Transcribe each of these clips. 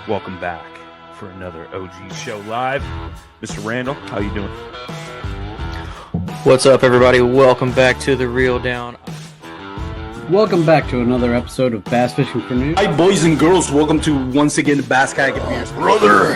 Welcome back for another OG Show Live. Mr. Randall, how you doing? What's up, everybody? Welcome back to The Reel Down. Welcome back to another episode of Bass Fishing for News. Hi, boys and girls. Welcome to, once again, the Bass Kayak Advance. Brother,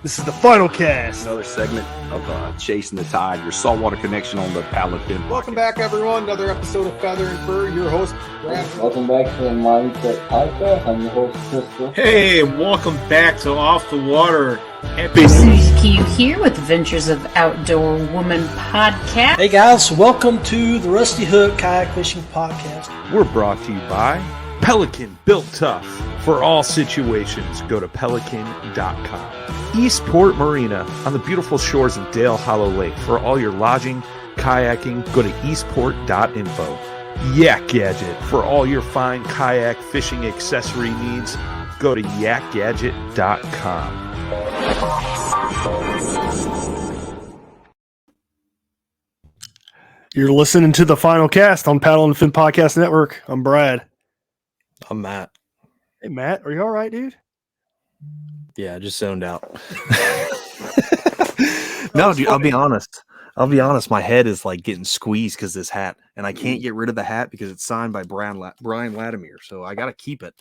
this is the final cast. Another segment of Chasing the Tide, your saltwater connection on the paddle fin. Welcome back, everyone. Another episode of Feather and Fur. Your host, Brad. Welcome back to the Mindset Podcast. I'm your host, Crystal. Hey, welcome back to Off the Water. Happy Suzuki here with Adventures of Outdoor Woman podcast. Hey guys, welcome to the Rusty Hook Kayak Fishing Podcast. We're brought to you by Pelican, built tough for all situations. Go to pelican.com. Eastport Marina on the beautiful shores of Dale Hollow Lake. For all your lodging, kayaking, go to eastport.info. Yak Gadget. For all your fine kayak fishing accessory needs, go to yakgadget.com. You're listening to the final cast on Paddle and Fin Podcast Network. I'm Brad. I'm Matt. Hey, Matt, are you all right, dude? Yeah, I just zoned out. No, dude, I'll be honest. My head is like getting squeezed because this hat, and I can't get rid of the hat because it's signed by Brian Latimer, so I got to keep it.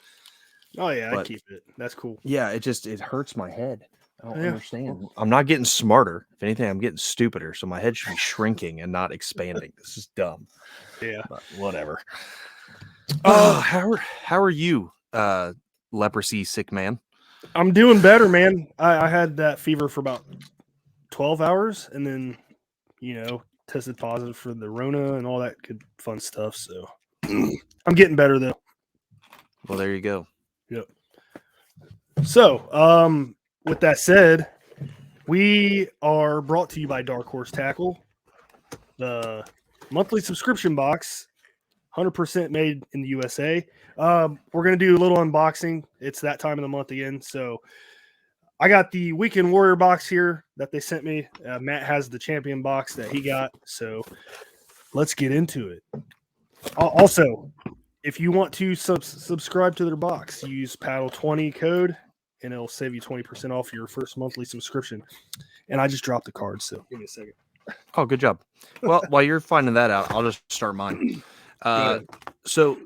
Oh, yeah, But I keep it. That's cool. Yeah, it hurts my head. I don't understand. I'm not getting smarter. If anything, I'm getting stupider. So my head should be shrinking and not expanding. This is dumb. Yeah. But whatever. How are you, leprosy sick man? I'm doing better, man. I had that fever for about 12 hours and then, tested positive for the Rona and all that good fun stuff. So I'm getting better, though. Well, there you go. Yep. So, with that said, we are brought to you by Darkhorse Tackle, the monthly subscription box, 100% made in the USA. We're going to do a little unboxing. It's that time of the month again. So I got the Weekend Warrior box here that they sent me. Matt has the Champion box that he got. So let's get into it. Also, if you want to subscribe to their box, use Paddle20 code, and it'll save you 20% off your first monthly subscription. And I just dropped the card, so give me a second. Oh, good job. Well, while you're finding that out, I'll just start mine. So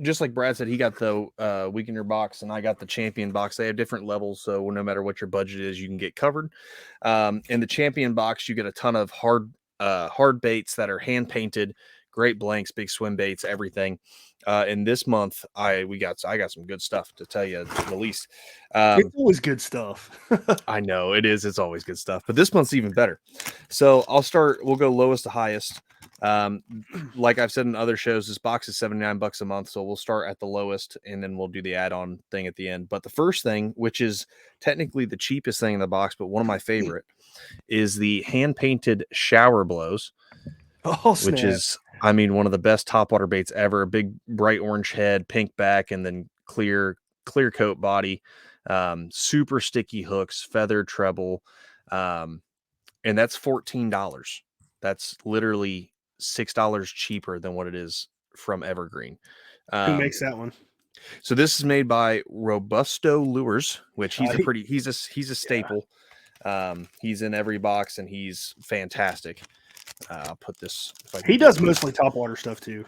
just like Brad said, he got the Weekender box and I got the Champion box. They have different levels, so no matter what your budget is, you can get covered. In the Champion box, you get a ton of hard baits that are hand painted, great blanks, big swim baits, everything. And this month, I got some good stuff to tell you, at the least. It's always good stuff. I know it is. It's always good stuff, but this month's even better. So we'll go lowest to highest. Like I've said in other shows, this box is $79 a month. So we'll start at the lowest and then we'll do the add-on thing at the end. But the first thing, which is technically the cheapest thing in the box, but one of my favorite, is the hand-painted shower blows, which is, one of the best topwater baits ever. A big bright orange head, pink back, and then clear coat body, super sticky hooks, feather treble. And that's $14. That's literally $6 cheaper than what it is from Evergreen. Who makes that one? So this is made by Robusto Lures, which he's a staple. He's in every box and he's fantastic. I'll put this. He does mostly topwater stuff too.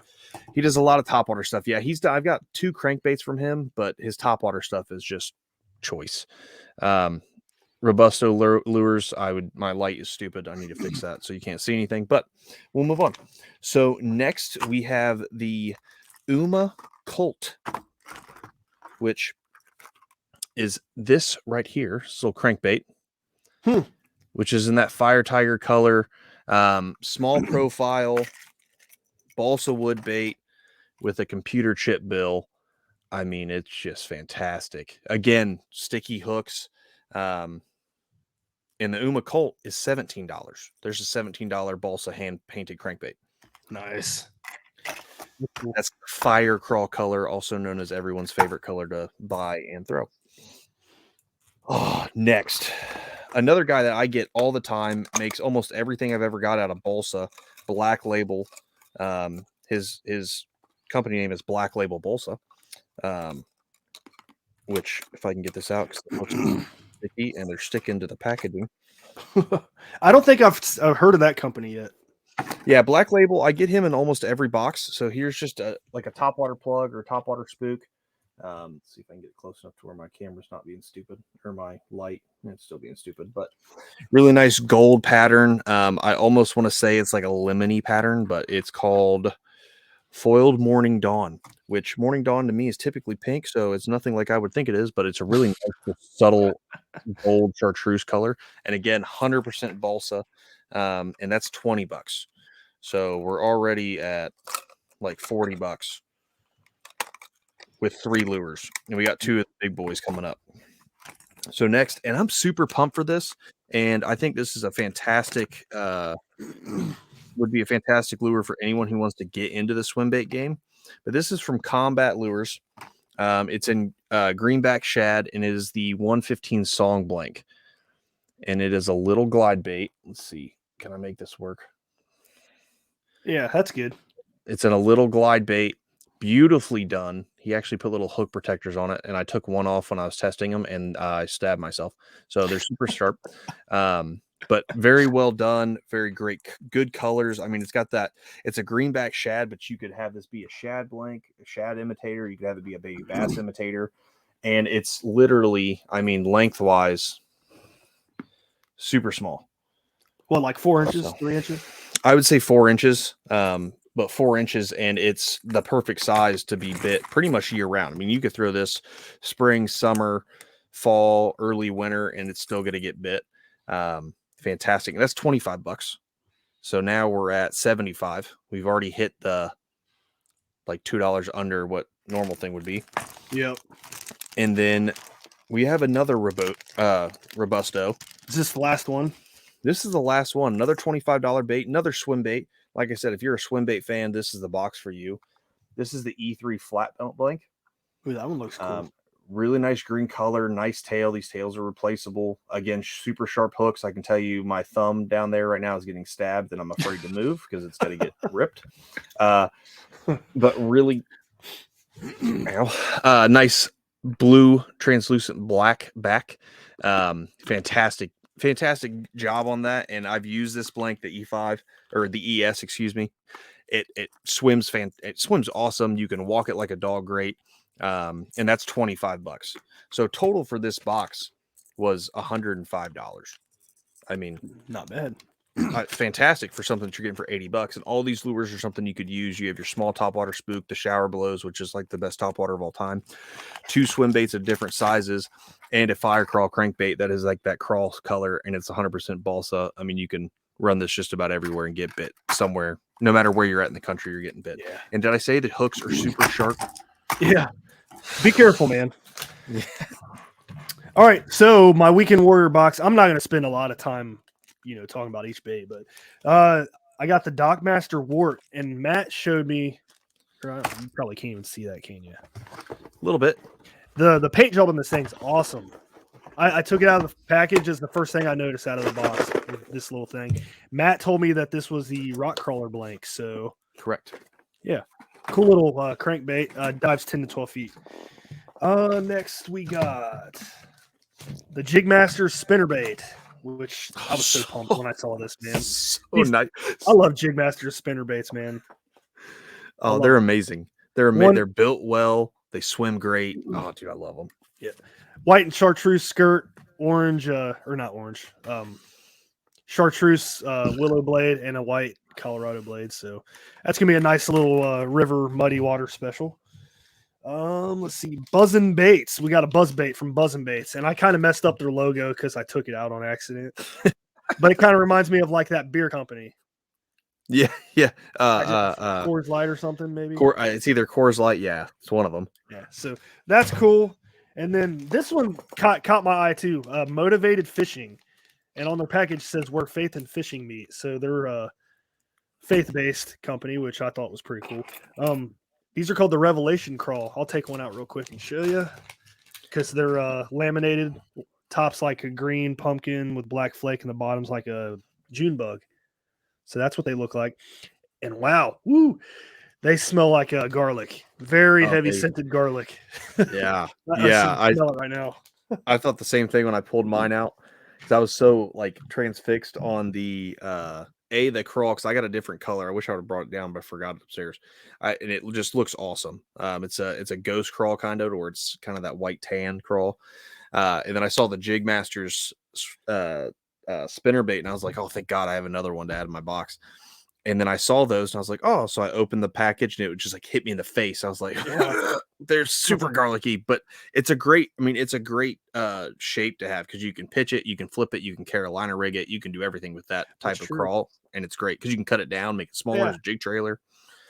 He does a lot of topwater stuff. Yeah, I've got 2 crankbaits from him, but his topwater stuff is just choice. Robusto Lures. My light is stupid. I need to fix that so you can't see anything. But we'll move on. So next we have the Uma Colt, which is this right here. This little crankbait, which is in that fire tiger color. Small profile balsa wood bait with a computer chip bill. It's just fantastic. Again, sticky hooks. And the Uma Colt is $17. There's a $17 balsa hand painted crankbait. Nice. That's fire crawl color, also known as everyone's favorite color to buy and throw. Oh, next. Another guy that I get all the time, makes almost everything I've ever got out of balsa, Black Label. His company name is Black Label Balsa. which if I can get this out, because the hooks are sticky and they're sticking to the packaging. I don't think I've heard of that company yet. Yeah, Black Label. I get him in almost every box. So here's just a topwater plug or a topwater spook. Let's see if I can get it close enough to where my camera's not being stupid, or my light, it's still being stupid, but really nice gold pattern. I almost want to say it's like a lemony pattern, but it's called Foiled Morning Dawn, which Morning Dawn to me is typically pink, so it's nothing like I would think it is, but it's a really nice, subtle gold chartreuse color. And again, 100% balsa, and that's $20. So we're already at like $40 with 3 lures, and we got 2 of the big boys coming up. So next, and I'm super pumped for this, and I think this is a fantastic would be a fantastic lure for anyone who wants to get into the swim bait game. But this is from Combat Lures. It's in greenback shad, and it is the 115 song blank, and it is a little glide bait. Let's see, can I make this work? Yeah, that's good. It's in a little glide bait, beautifully done. He actually put little hook protectors on it, and I took one off when I was testing them, and I stabbed myself. So they're super sharp, but very well done. Very great, good colors. I mean, it's got that. It's a greenback shad, but you could have this be a shad blank, a shad imitator. You could have it be a baby bass imitator, and it's literally, I mean, lengthwise, super small. What, like 4 inches, 3 inches? I would say 4 inches. But 4 inches, and it's the perfect size to be bit pretty much year round. I mean, you could throw this spring, summer, fall, early winter, and it's still going to get bit. Fantastic. And that's $25. So now we're at 75. We've already hit the like $2 under what normal thing would be. Yep. And then we have another Robusto. Is this the last one? This is the last one. Another $25 bait, another swim bait. Like I said, if you're a swim bait fan, this is the box for you. This is the E3 flat belt blank. Ooh, that one looks cool. Really nice green color, nice tail. These tails are replaceable. Again, super sharp hooks. I can tell you my thumb down there right now is getting stabbed, and I'm afraid to move because it's going to get ripped. But really nice blue translucent black back. Fantastic job on that. And I've used this blank, the E5 or the ES, excuse me. It swims it swims awesome. You can walk it like a dog great. And that's $25. So total for this box was $105. I mean, not bad. Fantastic for something that you're getting for $80. And all these lures are something you could use. You have your small topwater spook, the shower blows, which is like the best topwater of all time, 2 swim baits of different sizes, and a fire crawl crankbait that is like that crawl color, and it's 100% balsa. I mean, you can run this just about everywhere and get bit somewhere, no matter where you're at in the country, you're getting bit. Yeah. And did I say the hooks are super sharp? Yeah. Be careful, man. Yeah. All right. So my Weekend Warrior box, I'm not going to spend a lot of time, talking about each bait, but I got the Dockmaster Wart, and Matt showed me, you probably can't even see that, can you? A little bit. The paint job on this thing's awesome. I took it out of the package as the first thing I noticed out of the box, this little thing. Matt told me that this was the rock crawler blank, so. Correct. Yeah. Cool little crankbait. Dives 10 to 12 feet. Next, we got the Jigmaster spinnerbait, which I was so pumped when I saw this, man. So nice. I love Jigmaster spinnerbaits, man. Oh, they're amazing. They're built well. They swim great. Oh, dude, I love them. Yeah. White and chartreuse skirt, orange, or not orange, chartreuse willow blade, and a white Colorado blade. So that's gonna be a nice little river muddy water special. Let's see, Buzzin' Baits. We got a buzz bait from Buzzin' Baits, and I kind of messed up their logo because I took it out on accident. But it kind of reminds me of like that beer company. Yeah. Coors Light or something, maybe. It's either Coors Light. Yeah, it's one of them. Yeah, so that's cool. And then this one caught my eye too. Motivated Fishing, and on their package says "Where faith and fishing meet." So they're a faith-based company, which I thought was pretty cool. These are called the Revelation Crawl. I'll take one out real quick and show you, because they're laminated. Top's like a green pumpkin with black flake, and the bottom's like a June bug. So that's what they look like. And wow, woo! They smell like garlic, very Oh, heavy scented garlic. Yeah, I yeah. smell it right now. I thought the same thing when I pulled mine out because I was so like transfixed on the the crawl because I got a different color. I wish I would have brought it down, but I forgot it upstairs. And it just looks awesome. It's a ghost crawl kind of, or it's kind of that white tan crawl. And then I saw the Jig Masters spinner bait, and I was like, oh, thank God I have another one to add in my box. And then I saw those and I was like, oh, so I opened the package and it would just like hit me in the face. I was like, they're super garlicky, but it's a great shape to have because you can pitch it, you can flip it, you can Carolina rig it, you can do everything with that type That's of true. crawl. And it's great because you can cut it down, make it smaller as a jig trailer.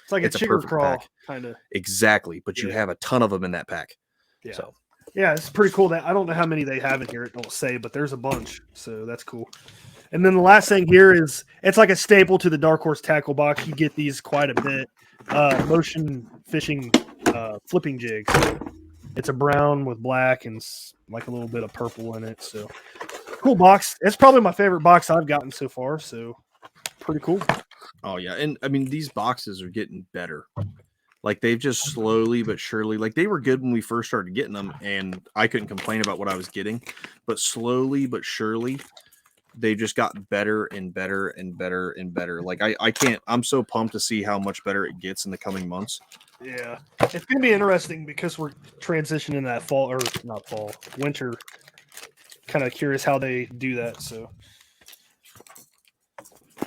It's like It's a a chigger perfect crawl, pack. kind of. Exactly. But you have a ton of them in that pack. Yeah. So yeah, it's pretty cool. That I don't know how many they have in here. It don't say, but there's a bunch. So that's cool. And then the last thing here is it's like a staple to the Darkhorse Tackle box. You get these quite a bit. Motion fishing flipping jigs. It's a brown with black and like a little bit of purple in it. So cool box. It's probably my favorite box I've gotten so far. So pretty cool. oh yeah. And I mean these boxes are getting better. Like they've just slowly but surely, like they were good when we first started getting them, and I couldn't complain about what I was getting, but slowly but surely they've just gotten better and better and better and better. Like I'm so pumped to see how much better it gets in the coming months. Yeah. It's going to be interesting because we're transitioning that fall, or not fall, winter. Kind of curious how they do that. So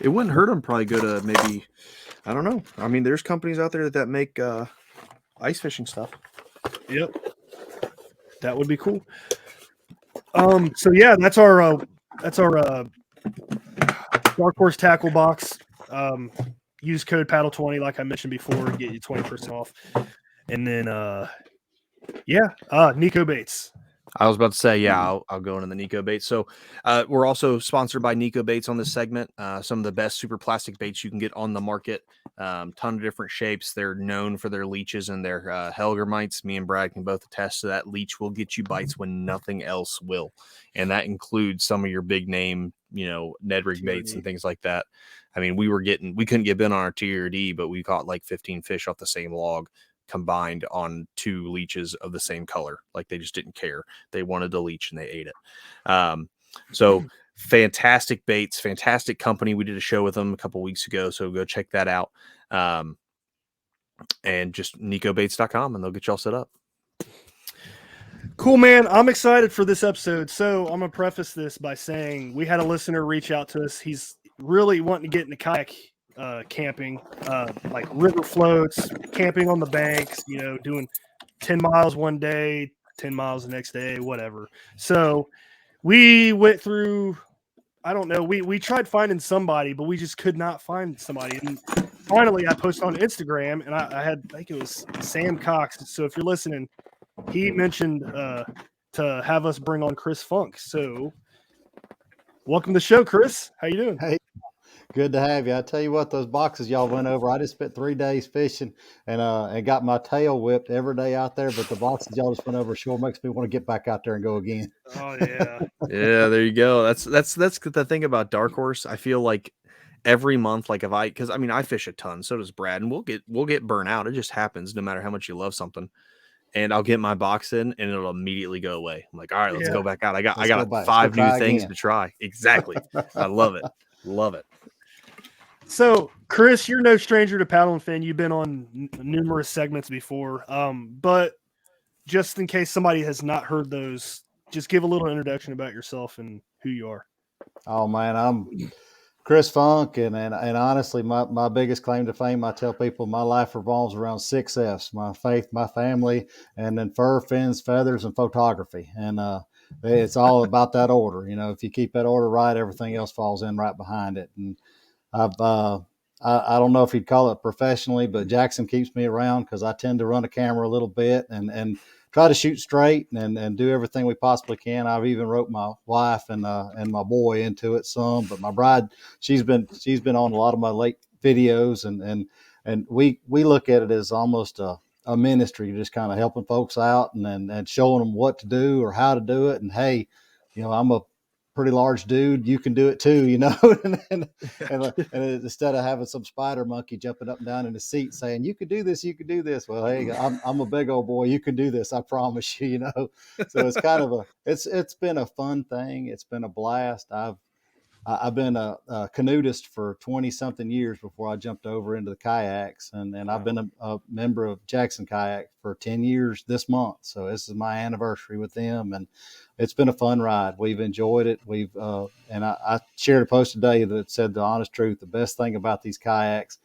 It wouldn't hurt them probably go to maybe, I don't know. I mean, there's companies out there that make ice fishing stuff. Yep. That would be cool. So yeah, that's our Darkhorse Tackle box. Use code paddle20 like I mentioned before to get you 20% off. And then Nikko baits. I was about to say, yeah, I'll go into the Nikko baits. So we're also sponsored by Nikko baits on this segment. Some of the best super plastic baits you can get on the market. Ton of different shapes. They're known for their leeches and their Helgermites. Me and Brad can both attest to that. Leech will get you bites when nothing else will. And that includes some of your big name, Ned rig baits and things like that. I mean, we couldn't get in on our TRD, but we caught like 15 fish off the same log combined on 2 leeches of the same color. Like they just didn't care. They wanted the leech and they ate it. So fantastic baits, fantastic company. We did a show with them a couple weeks ago, so go check that out. And just nikkobaits.com and they'll get y'all set up. Cool, man. I'm excited for this episode. So I'm going to preface this by saying we had a listener reach out to us. He's really wanting to get into kayak camping, like river floats, camping on the banks, doing 10 miles one day, 10 miles the next day, whatever. So we went through, I don't know, we tried finding somebody, but we just could not find somebody. And finally I posted on Instagram and I think it was Sam Cox. So if you're listening, he mentioned to have us bring on Chris Funk. So welcome to the show, Chris. How you doing? Hey. Good to have you. I tell you what, those boxes y'all went over, I just spent 3 days fishing and got my tail whipped every day out there. But the boxes y'all just went over sure makes me want to get back out there and go again. Oh yeah, yeah. There you go. That's the thing about Darkhorse. I feel like every month, like because I fish a ton, so does Brad, and we'll get burnt out. It just happens, no matter how much you love something. And I'll get my box in, and it'll immediately go away. I'm like, all right, let's go back out. I got 5 new things to try. Exactly. I love it. Love it. So, Chris, you're no stranger to Paddle and Fin. You've been on numerous segments before. But just in case somebody has not heard those, just give a little introduction about yourself and who you are. Oh, man, I'm Chris Funk. And honestly, my biggest claim to fame, I tell people my life revolves around 6 F's, my faith, my family, and then fur, fins, feathers, and photography. And it's all about that order. If you keep that order right, everything else falls in right behind it. And I don't know if you'd call it professionally, but Jackson keeps me around because I tend to run a camera a little bit and try to shoot straight and do everything we possibly can. I've even wrote my wife and my boy into it some, but my bride, she's been on a lot of my late videos and we look at it as almost a ministry, just kind of helping folks out and showing them what to do or how to do it. And hey, I'm pretty large dude, you can do it too, you know. and instead of having some spider monkey jumping up and down in the seat saying, you could do this, you could do this. Well, hey, I'm a big old boy. You can do this. I promise you, you know. So it's kind of it's been a fun thing. It's been a blast. I've been a canoeist for 20 something years before I jumped over into the kayaks, and I've been a member of Jackson Kayak for 10 years this month. So this is my anniversary with them, and it's been a fun ride. We've enjoyed it. And I shared a post today that said the honest truth. The best thing about these kayaks,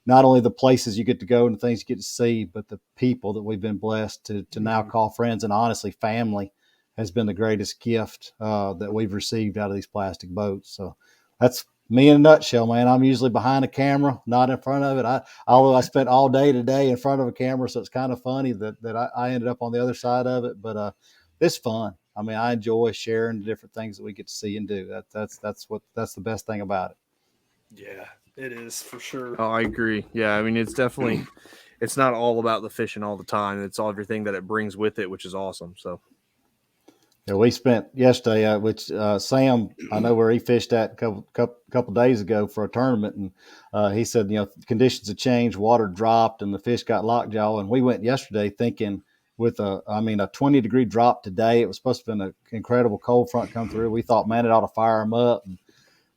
not only the places you get to go and the things you get to see, but the people that we've been blessed to now call friends and honestly family has been the greatest gift that we've received out of these plastic boats. So that's me in a nutshell, man. I'm usually behind a camera, not in front of it. Although I spent all day today in front of a camera, so it's kind of funny that I ended up on the other side of it. But it's fun. I mean, I enjoy sharing the different things that we get to see and do. That's the best thing about it. Yeah, it is for sure. Oh, I agree. Yeah, I mean, it's definitely, it's not all about the fishing all the time. It's all everything that it brings with it, which is awesome. So. Yeah, we spent yesterday, which Sam, I know where he fished at a couple days ago for a tournament, and he said, conditions had changed, water dropped, and the fish got lockjaw. And we went yesterday thinking with a 20-degree drop today. It was supposed to have been an incredible cold front come through. We thought, man, it ought to fire them up. And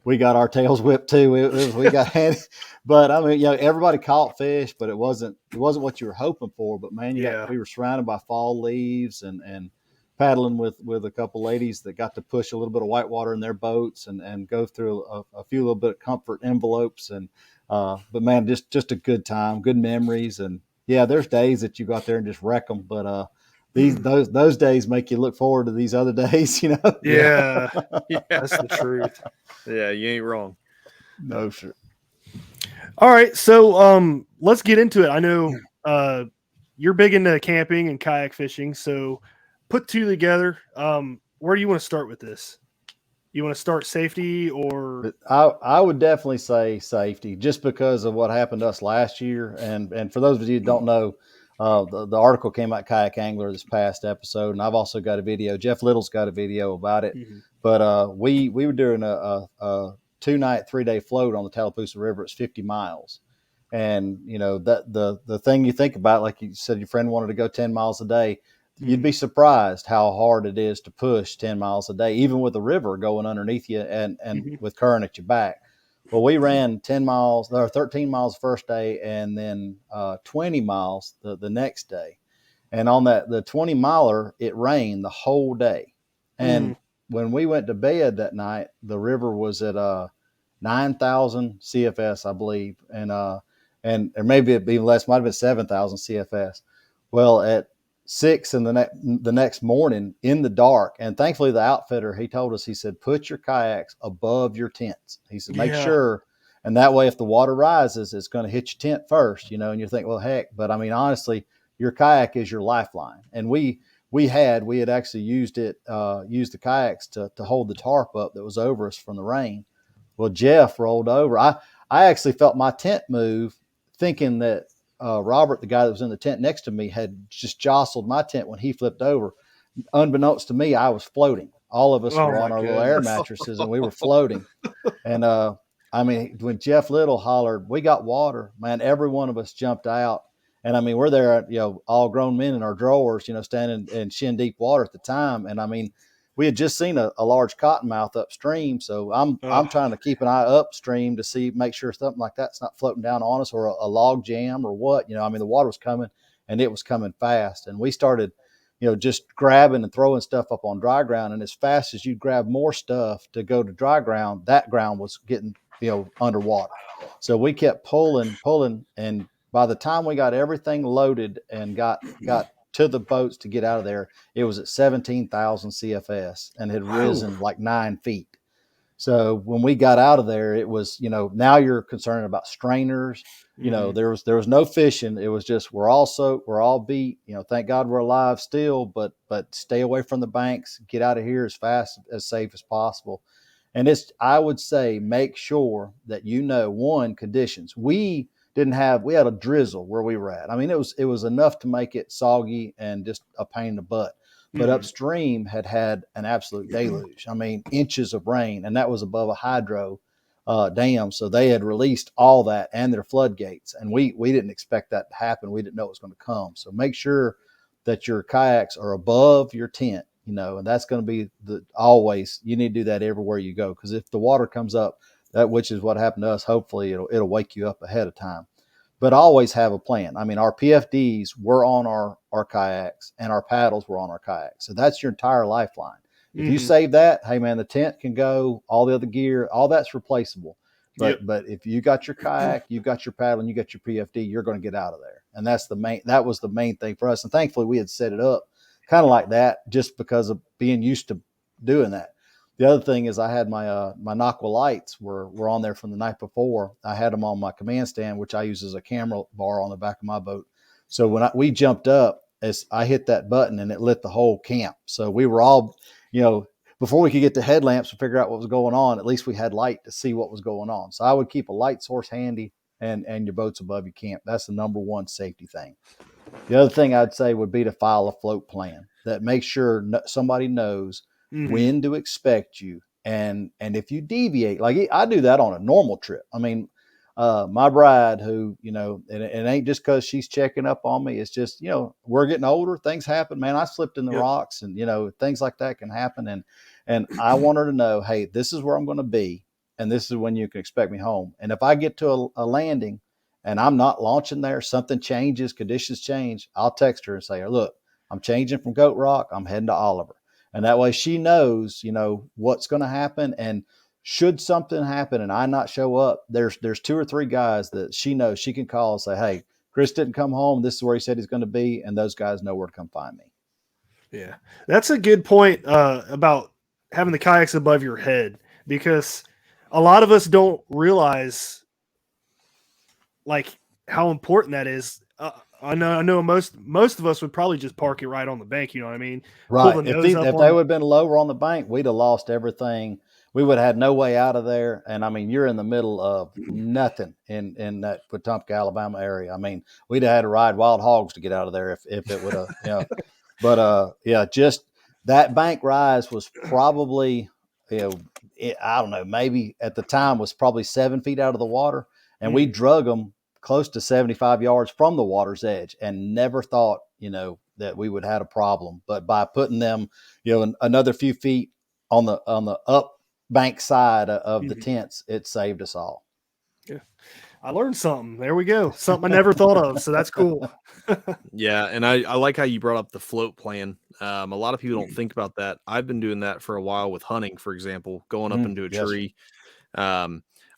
we got our tails whipped too. We got handy, but I mean, everybody caught fish, but it wasn't what you were hoping for. But man, we were surrounded by fall leaves and paddling with a couple ladies that got to push a little bit of whitewater in their boats and go through a few little bit of comfort envelopes. And but man, just a good time, good memories. And yeah, there's days that you go out there and just wreck them, but those days make you look forward to these other days, you know. Yeah. That's the truth. Yeah, you ain't wrong. No, sure. All right, so let's get into it. I know you're big into camping and kayak fishing, so put two together. Where do you want to start with this? You want to start safety, or I would definitely say safety, just because of what happened to us last year. And for those of you who don't know, the article came out Kayak Angler this past episode, and I've also got a video. Jeff Little's got a video about it. Mm-hmm. But we were doing a 2-night, 3-day float on the Tallapoosa River. It's 50 miles. And, that the thing you think about, like you said, your friend wanted to go 10 miles a day. You'd be surprised how hard it is to push 10 miles a day, even with the river going underneath you and with current at your back. Well, we ran 10 miles or 13 miles the first day, and then 20 miles the next day. And on the 20 miler, it rained the whole day. And when we went to bed that night, the river was at 9,000 CFS, I believe. And or maybe it'd be less, might have been 7,000 CFS. Well, at 6 in the next morning in the dark, and thankfully the outfitter, he told us, he said, put your kayaks above your tents. He said, make sure, and that way if the water rises, it's going to hit your tent first, and you think, well, heck, but I mean, honestly, your kayak is your lifeline. And we had actually used the kayaks to hold the tarp up that was over us from the rain. Well, Jeff rolled over. I actually felt my tent move, thinking that Robert, the guy that was in the tent next to me, had just jostled my tent when he flipped over. Unbeknownst to me, I was floating. All of us were on our little air mattresses, and we were floating. And I mean, when Jeff Little hollered, "We got water," man, every one of us jumped out. And I mean, we're there, all grown men in our drawers, standing in shin deep water at the time. And I mean, we had just seen a large cottonmouth upstream, so I'm trying to keep an eye upstream to make sure something like that's not floating down on us, or a log jam or what. I mean, the water was coming, and it was coming fast, and we started, just grabbing and throwing stuff up on dry ground. And as fast as you grab more stuff to go to dry ground, that ground was getting underwater. So we kept pulling, and by the time we got everything loaded and got to the boats to get out of there, it was at 17,000 CFS and had risen like 9 feet. So when we got out of there, it was, now you're concerned about strainers. There was no fishing. It was just, we're all soaked, we're all beat. Thank God we're alive still, but stay away from the banks, get out of here as fast, as safe as possible. And I would say, make sure that one, conditions. We had a drizzle where we were at. I mean, it was enough to make it soggy and just a pain in the butt. but upstream had an absolute deluge. I mean, inches of rain, and that was above a hydro dam. So they had released all that and their floodgates, and we didn't expect that to happen. We didn't know it was going to come. So make sure that your kayaks are above your tent, and that's going to be always, you need to do that everywhere you go. Because if the water comes up, which is what happened to us, hopefully it'll wake you up ahead of time. But always have a plan. I mean, our PFDs were on our kayaks, and our paddles were on our kayaks. So that's your entire lifeline. If you save that, hey man, the tent can go, all the other gear, all that's replaceable. But if you got your kayak, you got your paddle, and you got your PFD, you're going to get out of there. And that was the main thing for us. And thankfully we had set it up kind of like that, just because of being used to doing that. The other thing is I had my Nikko lights were on there from the night before. I had them on my command stand, which I use as a camera bar on the back of my boat. So when we jumped up, as I hit that button, and it lit the whole camp. So we were all, before we could get the headlamps to figure out what was going on, at least we had light to see what was going on. So I would keep a light source handy, and your boat's above your camp. That's the number one safety thing. The other thing I'd say would be to file a float plan that makes sure somebody knows when to expect you. And if you deviate, like I do that on a normal trip. I mean, my bride, who, it ain't just because she's checking up on me. It's just, we're getting older. Things happen, man. I slipped in the rocks, and, things like that can happen. And I want her to know, hey, this is where I'm going to be, and this is when you can expect me home. And if I get to a landing and I'm not launching there, something changes, conditions change, I'll text her and say, look, I'm changing from Goat Rock. I'm heading to Oliver. And that way she knows, what's going to happen. And should something happen and I not show up, there's 2 or 3 guys that she knows she can call and say, hey, Chris didn't come home. This is where he said he's going to be. And those guys know where to come find me. Yeah, that's a good point about having the kayaks above your head, because a lot of us don't realize like how important that is. I know most of us would probably just park it right on the bank. You know what I mean? Right. If they would have been lower on the bank, we'd have lost everything. We would have had no way out of there. And I mean, you're in the middle of nothing in that Wetumpka, Alabama area. I mean, we'd have had to ride wild hogs to get out of there if it would have, But just that bank rise was probably, I don't know, maybe at the time was probably 7 feet out of the water. And we drug them close to 75 yards from the water's edge, and never thought, that we would have a problem. But by putting them, another few feet on the up bank side of the tents, it saved us all. Yeah. I learned something. There we go. Something I never thought of. So that's cool. Yeah. And I like how you brought up the float plan. A lot of people don't think about that. I've been doing that for a while with hunting, for example, going up into a tree.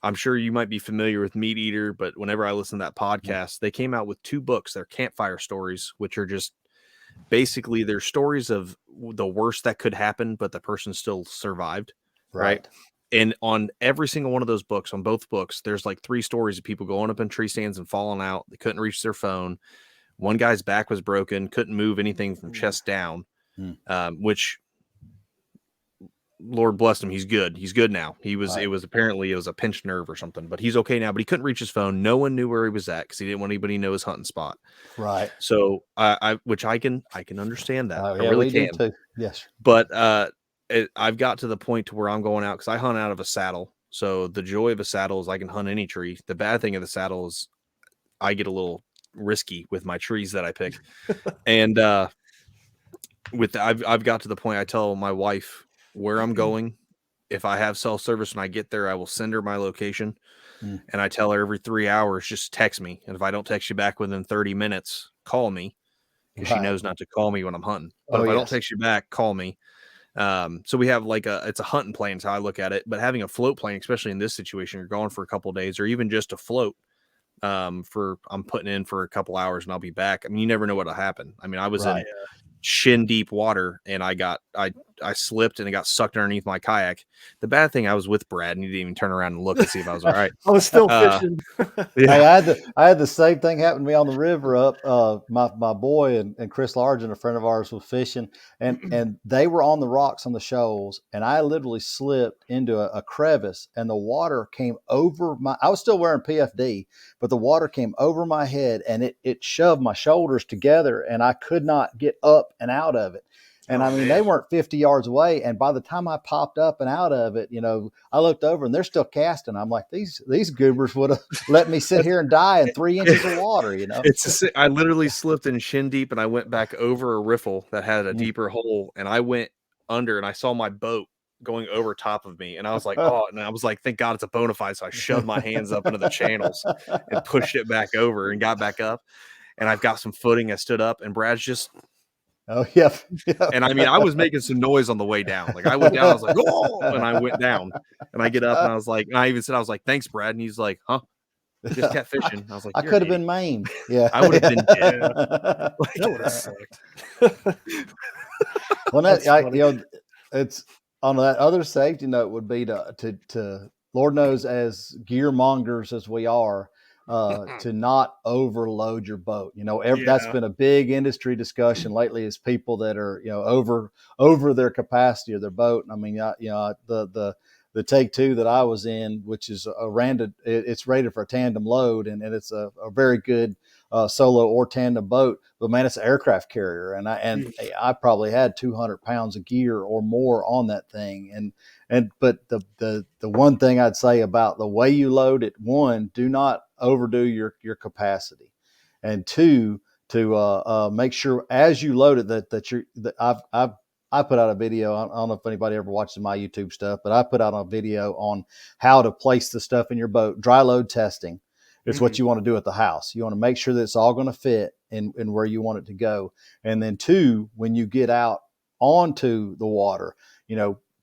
I'm sure you might be familiar with Meat Eater, but whenever I listen to that podcast, they came out with 2 books. They're campfire stories, which are just basically they're stories of the worst that could happen, but the person still survived. Right. And on every single one of those books, on both books, there's like 3 stories of people going up in tree stands and falling out. They couldn't reach their phone. One guy's back was broken, couldn't move anything from chest down, which Lord bless him. He's good. He's good now. It was apparently a pinched nerve or something, but he's okay now, but he couldn't reach his phone. No one knew where he was at because he didn't want anybody to know his hunting spot. Right. So which I can understand that. I really can. Too. Yes. But, I've got to the point to where I'm going out because I hunt out of a saddle. So the joy of a saddle is I can hunt any tree. The bad thing of the saddle is I get a little risky with my trees that I pick. And I've got to the point I tell my wife where I'm going. If I have self-service when I get there, I will send her my location. And I tell her every 3 hours, just text me. And if I don't text you back within 30 minutes, call me, because she knows not to call me when I'm hunting. But if I don't text you back, call me. So we have it's a hunting plan is how I look at it, but having a float plane, especially in this situation, you're gone for a couple of days, or even just a float, I'm putting in for a couple hours and I'll be back. I mean, you never know what'll happen. I mean, I was in shin deep water and I slipped and it got sucked underneath my kayak. The bad thing, I was with Brad and he didn't even turn around and look and see if I was all right. I was still fishing. Hey, I had the same thing happen to me on the river up. My boy and Chris Largen, a friend of ours, was fishing, and they were on the rocks on the shoals, and I literally slipped into a crevice, and the water came over I was still wearing PFD, but the water came over my head, and it shoved my shoulders together, and I could not get up and out of it. And I mean, they weren't 50 yards away. And by the time I popped up and out of it, I looked over and they're still casting. I'm like, these goobers would have let me sit here and die in 3 inches of water, I literally slipped in shin deep and I went back over a riffle that had a deeper hole, and I went under and I saw my boat going over top of me, and I was like, and I was like, thank God it's a bona fide. So I shoved my hands up into the channels and pushed it back over and got back up, and I've got some footing. I stood up, and Brad's just and I mean, I was making some noise on the way down. Like I went down, I was like, oh, and I went down, and I get up and I was like, and I even said, I was like, thanks, Brad. And he's like, huh? Just kept fishing. I was like, I could have been maimed. Yeah, I would have been dead. That would have sucked. Well, it's on that other safety note would be to Lord knows, as gear mongers as we are, to not overload your boat. That's been a big industry discussion lately, is people that are, over their capacity of their boat. I mean, the Take Two that I was in, which is it's rated for a tandem load, and it's a very good solo or tandem boat. But man, it's an aircraft carrier, and I probably had 200 pounds of gear or more on that thing. But the one thing I'd say about the way you load it: one, do not overdo your capacity, and two, to make sure as you load it I put out a video. I don't know if anybody ever watches my YouTube stuff, but I put out a video on how to place the stuff in your boat. Dry load testing. It's what you want to do at the house. You want to make sure that it's all going to fit in where you want it to go. And then two, when you get out onto the water,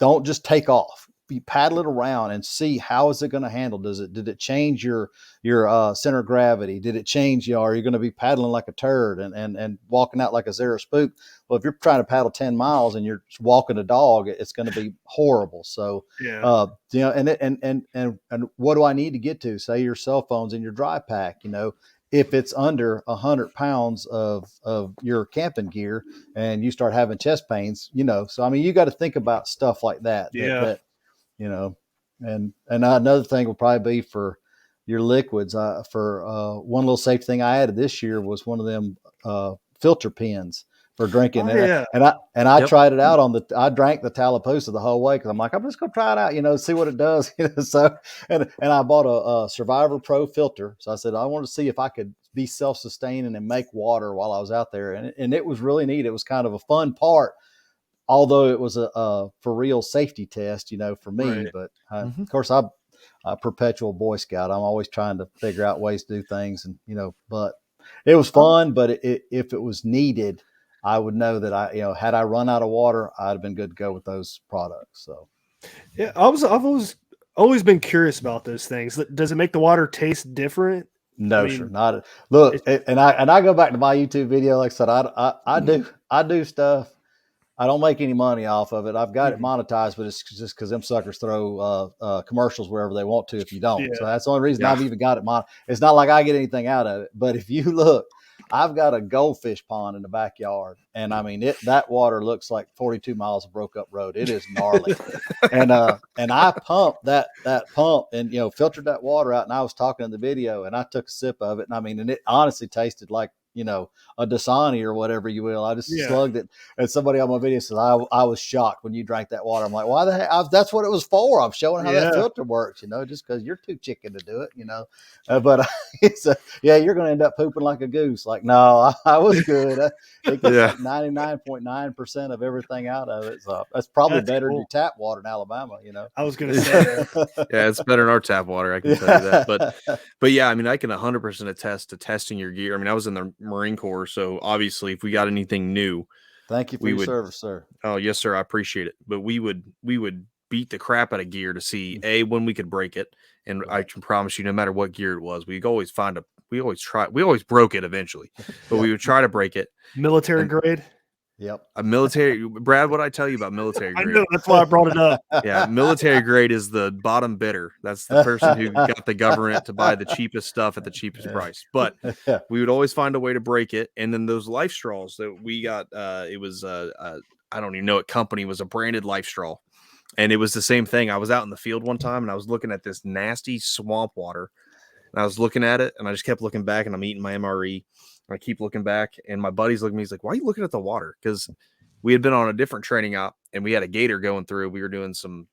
don't just take off. You paddle it around and see how is it going to handle. Did it change your center of gravity? Did it change? Are you going to be paddling like a turd and walking out like a zero spook? Well, if you're trying to paddle 10 miles and you're walking a dog, it's going to be horrible. So, and what do I need to get to? Say your cell phone's in your dry pack, if it's under 100 pounds of your camping gear and you start having chest pains, so, I mean, you got to think about stuff like that. And another thing will probably be for your liquids. For one little safety thing I added this year was one of them filter pens for drinking. And I tried it out I drank the Tallapoosa the whole way, because I'm like, I'm just gonna try it out, see what it does. So and I bought a Survivor Pro filter. So I said I wanted to see if I could be self-sustaining and make water while I was out there, and it was really neat. It was kind of a fun part, although it was a for real safety test, for me. Right. But of course, I'm a perpetual Boy Scout. I'm always trying to figure out ways to do things, and but it was fun. But if it was needed, I would know that had I run out of water, I'd have been good to go with those products. So yeah, I've always been curious about those things. Does it make the water taste different? No, sir, not. Look, and I go back to my YouTube video. Like I said, I do stuff. I don't make any money off of it. I've got it monetized, but it's just because them suckers throw commercials wherever they want to if you don't. Yeah. So that's the only reason I've even got it monetized. It's not like I get anything out of it. But if you look, I've got a goldfish pond in the backyard, and I mean that water looks like 42 miles of broke up road. It is gnarly. and I pumped that pump and filtered that water out, and I was talking in the video, and I took a sip of it, and I mean, and it honestly tasted like a Dasani or whatever you will. I just slugged it. And somebody on my video said, I was shocked when you drank that water. I'm like, why the heck? That's what it was for. I'm showing how that filter works, just because you're too chicken to do it, but it's you're going to end up pooping like a goose. Like, no, I was good. It gets like 99.9% of everything out of it. So that's probably better than your tap water in Alabama, I was going to say that. Yeah, it's better than our tap water. I can tell you that. But yeah, I mean, I can 100% attest to testing your gear. I mean, I was in the Marine Corps, so obviously if we got anything new, thank you for your service, sir. Oh yes, sir, I appreciate it. But we would beat the crap out of gear to see when we could break it, and I can promise you, no matter what gear it was, we always broke it eventually, but we would try to break it. Military grade. Yep. A military, Brad, what I tell you about military grade? I know, that's why I brought it up. Yeah, military grade is the bottom bidder. That's the person who got the government to buy the cheapest stuff at the cheapest price. But we would always find a way to break it. And then those life straws that we got, it was I don't even know what company, was a branded life straw. And it was the same thing. I was out in the field one time and I was looking at this nasty swamp water. And I was looking at it and I just kept looking back, and I'm eating my MRE. I keep looking back, and my buddy's looking at me. He's like, why are you looking at the water? Because we had been on a different training op, and we had a gator going through. We were doing some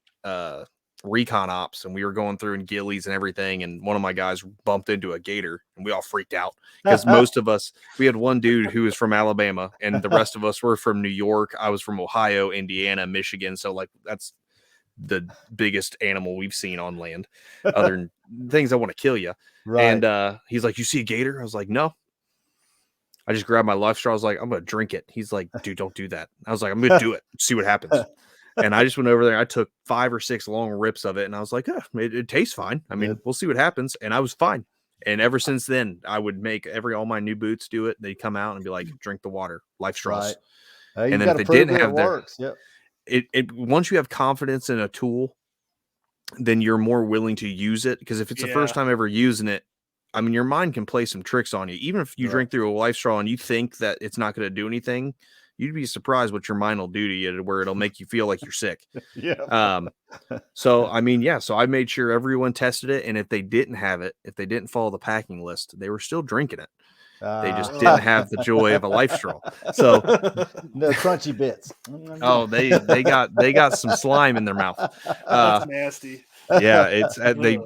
recon ops, and we were going through in ghillies and everything, and one of my guys bumped into a gator, and we all freaked out because most of us, we had one dude who was from Alabama, and the rest of us were from New York. I was from Ohio, Indiana, Michigan, so like that's the biggest animal we've seen on land other than things that want to kill you. Right. And he's like, you see a gator? I was like, no. I just grabbed my life straw. I was like, I'm gonna drink it. He's like, dude, don't do that. I was like, I'm gonna do it, see what happens. And I just went over there. I took 5 or 6 long rips of it, and I was like, it tastes fine. I mean, we'll see what happens. And I was fine. And ever since then, I would make all my new boots do it. They'd come out and be like, drink the water, life straws. Right. And then if they didn't have their, it once you have confidence in a tool, then you're more willing to use it. Because if it's the first time ever using it, I mean, your mind can play some tricks on you. Even if you drink through a life straw and you think that it's not going to do anything, you'd be surprised what your mind will do to you, where it'll make you feel like you're sick. So, I mean, so I made sure everyone tested it. And if they didn't have it, if they didn't follow the packing list, they were still drinking it. They just didn't have the joy of a life straw. So no crunchy bits. Oh, they got some slime in their mouth. That's nasty. Yeah, it's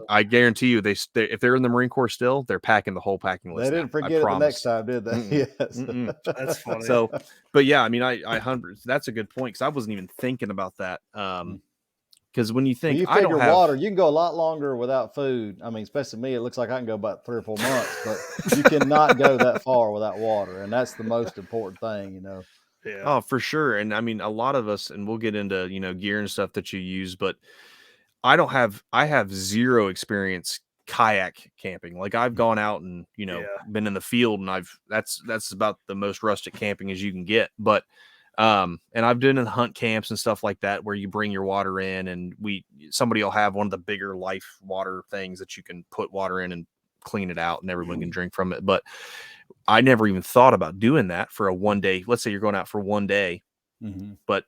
I guarantee you, they if they're in the Marine Corps still, they're packing the whole packing list. They didn't forget it the next time, did they? Yes. That's funny. So, but yeah, I mean, I hundreds. That's a good point, because I wasn't even thinking about that. Because when you think, you I don't figure have water, you can go a lot longer without food. I mean, especially me, it looks like I can go about 3 or 4 months, but you cannot go that far without water, and that's the most important thing, you know. Yeah. Oh, for sure. And I mean, a lot of us, and we'll get into gear and stuff that you use, but I have zero experience kayak camping. Like, I've gone out and been in the field, and that's about the most rustic camping as you can get. But and I've done in hunt camps and stuff like that, where you bring your water in, and somebody will have one of the bigger life water things that you can put water in and clean it out, and everyone can drink from it. But I never even thought about doing that for a 1 day. Let's say you're going out for 1 day, but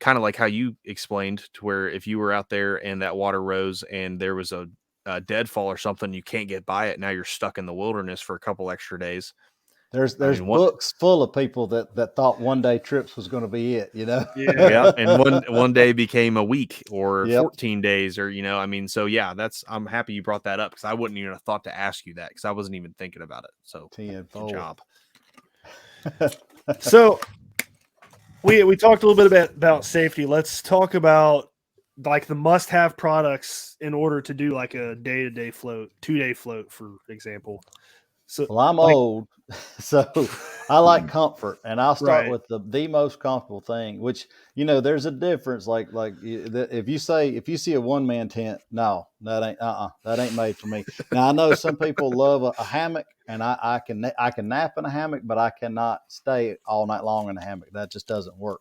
kind of like how you explained, to where if you were out there and that water rose and there was a deadfall or something, you can't get by it. Now you're stuck in the wilderness for a couple extra days. There's books full of people that thought 1 day trips was going to be it, Yeah. And one day became a week or 14 days, or, I mean, so yeah, I'm happy you brought that up, because I wouldn't even have thought to ask you that, because I wasn't even thinking about it. So good job. So we talked a little bit about safety. Let's talk about like the must-have products in order to do like a day-to-day float, 2-day float, for example. So, well, I'm old, so I like comfort, and I'll start with the most comfortable thing, which, there's a difference. Like if you see a one-man tent, no, that ain't made for me. Now, I know some people love a hammock, and I can nap in a hammock, but I cannot stay all night long in a hammock. That just doesn't work.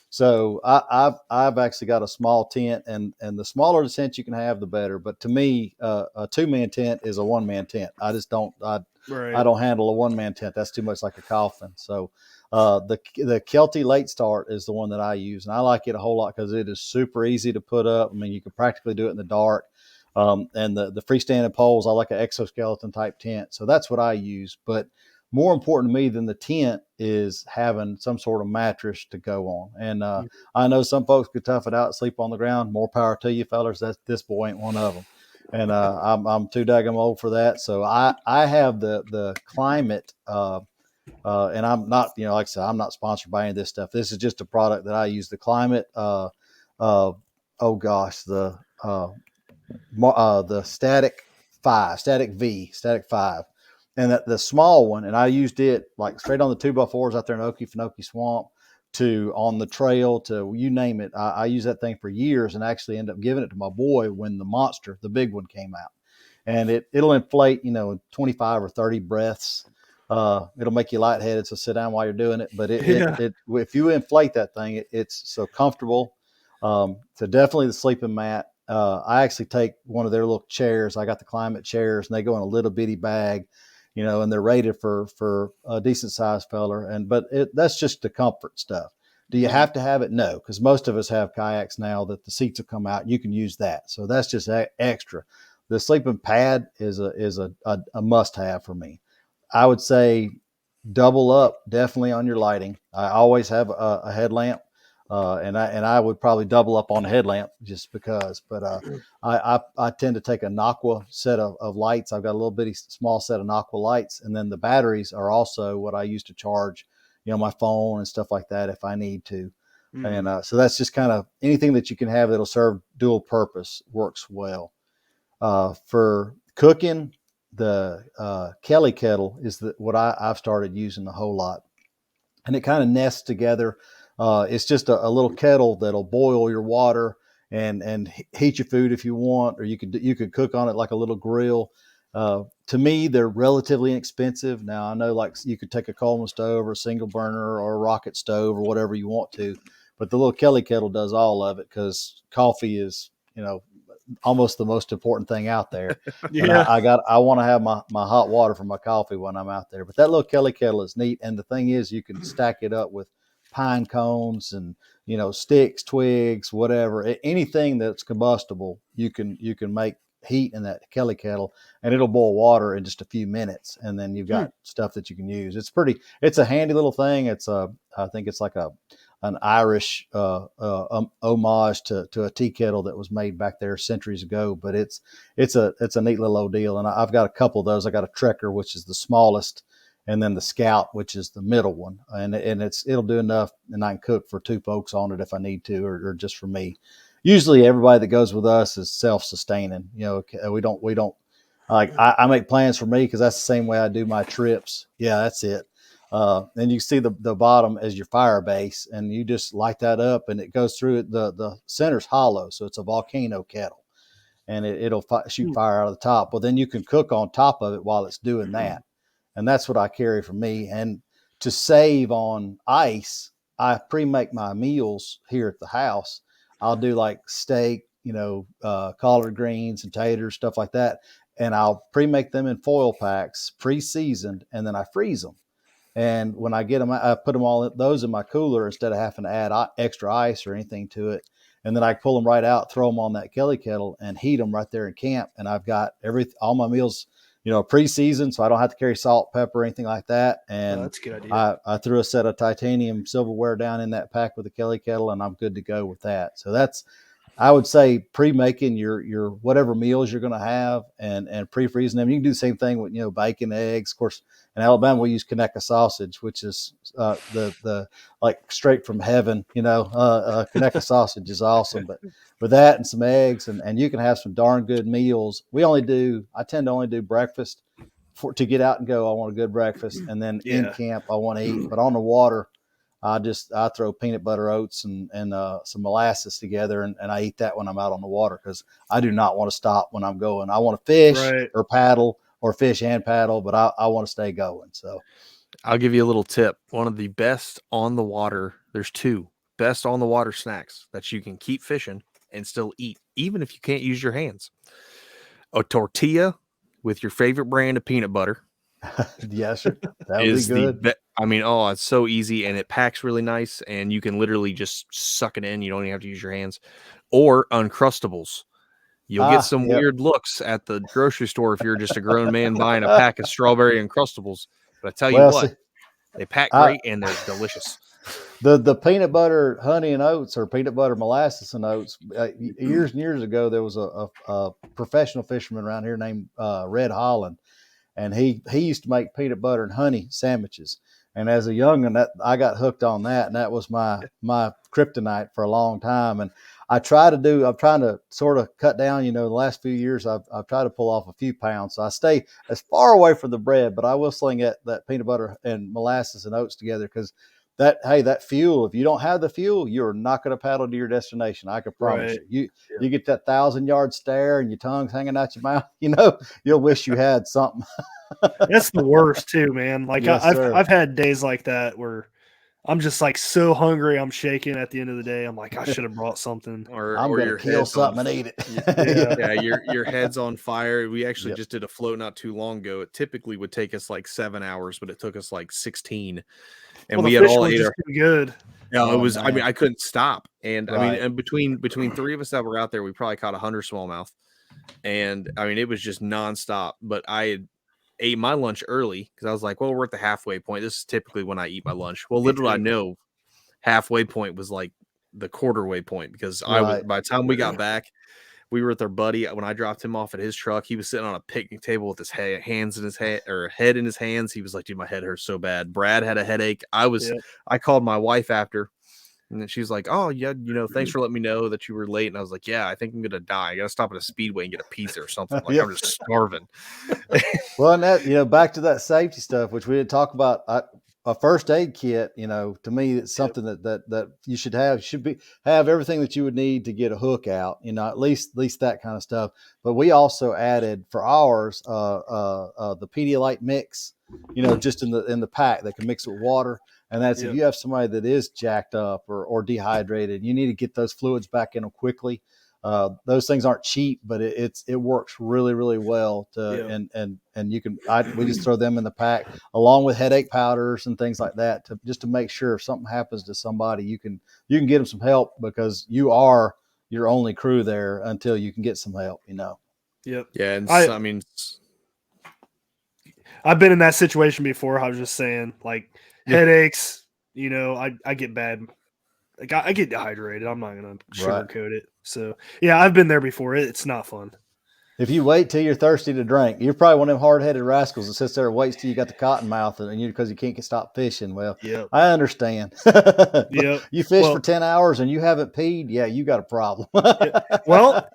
So I've actually got a small tent, and the smaller the tent you can have, the better. But to me, a 2-man tent is a 1-man tent. I just don't. I don't handle a 1-man tent. That's too much like a coffin. So the Kelty Late Start is the one that I use, and I like it a whole lot because it is super easy to put up. I mean, you can practically do it in the dark. And the freestanding poles, I like an exoskeleton type tent. So that's what I use. But more important to me than the tent is having some sort of mattress to go on. And I know some folks could tough it out, sleep on the ground. More power to you, fellas. This boy ain't one of them. And I'm too daggum old for that. So I have the Climate, and I'm not, like I said, I'm not sponsored by any of this stuff. This is just a product that I use. The Climate, the Static V, and the small one. And I used it like straight on the 2x4s out there in Okefenokee Swamp, to on the trail, to you name it. I used that thing for years, and actually ended up giving it to my boy when the monster, the big one, came out. And it'll inflate, 25 or 30 breaths. It'll make you lightheaded, so sit down while you're doing it. But if you inflate that thing, it's so comfortable. So definitely the sleeping mat. I actually take one of their little chairs. I got the Climate chairs, and they go in a little bitty bag, and they're rated for a decent sized feller. But that's just the comfort stuff. Do you have to have it? No, because most of us have kayaks now that the seats will come out. You can use that. So that's just extra. The sleeping pad is a must have for me. I would say double up definitely on your lighting. I always have a headlamp. And I would probably double up on a headlamp just because. But I tend to take a Nocqua set of lights. I've got a little bitty small set of Nocqua lights, and then the batteries are also what I use to charge, my phone and stuff like that if I need to. And so that's just kind of anything that you can have that'll serve dual purpose works well. For cooking, the Kelly kettle is what I've started using a whole lot, and it kind of nests together. It's just a little kettle that'll boil your water and heat your food if you want, or you could cook on it like a little grill. To me, they're relatively inexpensive. Now I know like you could take a Coleman stove or a single burner or a rocket stove or whatever you want to, but the little Kelly kettle does all of it because coffee is, almost the most important thing out there. Yeah. And I want to have my hot water for my coffee when I'm out there. But that little Kelly kettle is neat. And the thing is, you can stack it up with pine cones and, sticks, twigs, whatever, anything that's combustible, you can make heat in that Kelly kettle and it'll boil water in just a few minutes. And then you've got stuff that you can use. It's a handy little thing. I think it's like an Irish homage to a tea kettle that was made back there centuries ago. But it's a neat little old deal. And I've got a couple of those. I got a Trekker, which is the smallest, and then the Scout, which is the middle one. And it'll do enough, and I can cook for two folks on it if I need to, or just for me. Usually everybody that goes with us is self-sustaining. We don't like, I make plans for me because that's the same way I do my trips. Yeah, that's it. And you see the bottom as your fire base, and you just light that up, and it goes through it. The center's hollow, so it's a volcano kettle, and it'll shoot fire out of the top. Well, then you can cook on top of it while it's doing that, and that's what I carry for me. And to save on ice, I pre-make my meals here at the house. I'll do like steak, collard greens and taters, stuff like that, and I'll pre-make them in foil packs, pre-seasoned, and then I freeze them. And when I get them, I put them those in my cooler instead of having to add extra ice or anything to it. And then I pull them right out, throw them on that Kelly kettle, and heat them right there in camp. And I've got all my meals, pre-seasoned, so I don't have to carry salt, pepper, anything like that. And that's a good idea. I threw a set of titanium silverware down in that pack with the Kelly kettle, and I'm good to go with that. So I would say pre-making your whatever meals you're going to have and pre-freezing them. You can do the same thing with, bacon, eggs. Of course, in Alabama, we use Conecuh sausage, which is the like straight from heaven, Conecuh sausage is awesome. But with that and some eggs, and you can have some darn good meals. I tend to only do breakfast to get out and go. I want a good breakfast. And then in camp, I want to eat. But on the water, I throw peanut butter oats and some molasses together, and I eat that when I'm out on the water because I do not want to stop when I'm going. I want to fish or paddle or fish and paddle, but I want to stay going. So I'll give you a little tip. One of the best on the water, there's two best on the water snacks that you can keep fishing and still eat, even if you can't use your hands. A tortilla with your favorite brand of peanut butter. Yes, sir. That would be good. It's so easy, and it packs really nice, and you can literally just suck it in. You don't even have to use your hands. Or Uncrustables. You'll get some weird looks at the grocery store if you're just a grown man buying a pack of strawberry Uncrustables. But I tell you what, they pack great and they're delicious. The peanut butter honey and oats, or peanut butter molasses and oats. Years and years ago, there was a professional fisherman around here named Red Holland, and he used to make peanut butter and honey sandwiches. And as a young'un, I got hooked on that, and that was my kryptonite for a long time. And I'm trying to sort of cut down. The last few years, I've tried to pull off a few pounds. So I stay as far away from the bread, but I will sling that peanut butter and molasses and oats together because that fuel. If you don't have the fuel, you're not going to paddle to your destination. I can promise you. You get that 1,000-yard stare and your tongue's hanging out your mouth. You'll wish you had something. That's the worst too, man. Like yes, I've had days like that where I'm just like so hungry, I'm shaking at the end of the day. I'm like, I should have brought something. I'm going to kill something and eat it. Your head's on fire. We actually just did a float not too long ago. It typically would take us like 7 hours, but it took us like 16. And we had all 8 hours. Good. No, it was. Man. I mean, I couldn't stop. And and between three of us that were out there, we probably caught 100 smallmouth. And I mean, it was just nonstop. But I had ate my lunch early because I was like, well, we're at the halfway point. This is typically when I eat my lunch. Well, literally, I know halfway point was like the quarterway point because I was by the time we got back, we were with our buddy. When I dropped him off at his truck, he was sitting on a picnic table with his hands in his head or head in his hands. He was like, dude, my head hurts so bad. Brad had a headache. I called my wife after, and then she's like, oh yeah, thanks for letting me know that you were late. And I was like, yeah, I think I'm gonna die. I gotta stop at a Speedway and get a pizza or something. Like I'm just starving. Well, and that, back to that safety stuff, which we didn't talk about. A first aid kit, to me, it's something that you should have. Have everything that you would need to get a hook out, at least that kind of stuff. But we also added for ours the Pedialyte mix, just in the pack that can mix with water. And that's if you have somebody that is jacked up or dehydrated, you need to get those fluids back in them quickly. Those things aren't cheap, but it works really, really well and we just throw them in the pack along with headache powders and things like that to make sure if something happens to somebody, you can get them some help because you are your only crew there until you can get some help, Yep. Yeah. And I've been in that situation before. I was just saying like headaches, I get bad. Like I get dehydrated. I'm not going to sugarcoat it. So, yeah, I've been there before. It's not fun. If you wait till you're thirsty to drink, you're probably one of them hard-headed rascals that sits there and waits till you got the cotton mouth because you can't stop fishing. Well, I understand. You fish for 10 hours and you haven't peed, you got a problem. Well,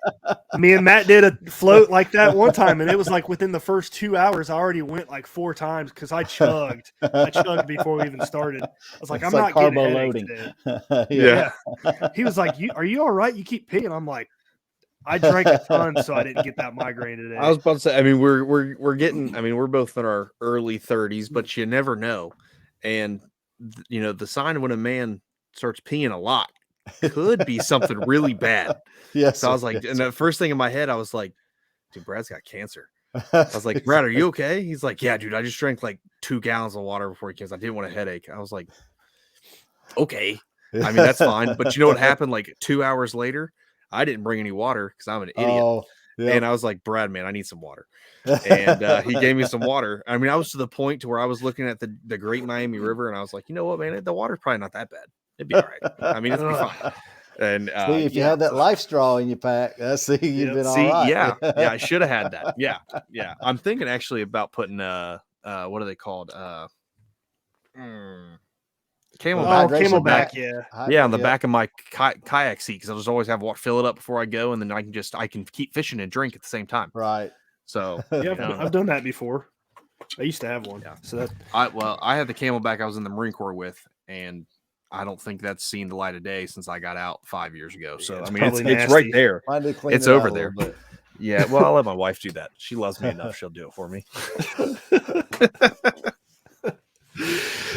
me and Matt did a float like that one time, and it was like within the first 2 hours, I already went like 4 times because I chugged. I chugged before we even started. I was like, I'm not getting a headache today. He was like, are you all right? You keep peeing. I'm like, I drank a ton, so I didn't get that migraine today. I was about to say, I mean, we're getting, I mean, we're both in our early 30s, but you never know. And, the sign when a man starts peeing a lot could be something really bad. Yes. So I was like, and the first thing in my head, I was like, dude, Brad's got cancer. I was like, Brad, are you okay? He's like, yeah, dude, I just drank like 2 gallons of water before he came. I didn't want a headache. I was like, okay. I mean, that's fine. But you know what happened? Like 2 hours later, I didn't bring any water because I'm an idiot. And I was like, Brad, man, I need some water. And he gave me some water. I mean, I was to the point to where I was looking at the Great Miami River, and I was like, you know what, man, the water's probably not that bad. It'd be all right. I mean, it'd be fine. And see, if you had that life straw in your pack, you'd been all right. Yeah, I should have had that. Yeah. I'm thinking actually about putting what are they called? Camelback, on the back of my kayak seat because I just always have water, fill it up before I go, and then I can keep fishing and drink at the same time. Right. So I've done that before. I used to have one. Yeah. So I had the Camelback I was in the Marine Corps with, and I don't think that's seen the light of day since I got out 5 years ago. So I mean, it's right there. It's over there. Yeah. Well, I'll let my wife do that. She loves me enough; she'll do it for me.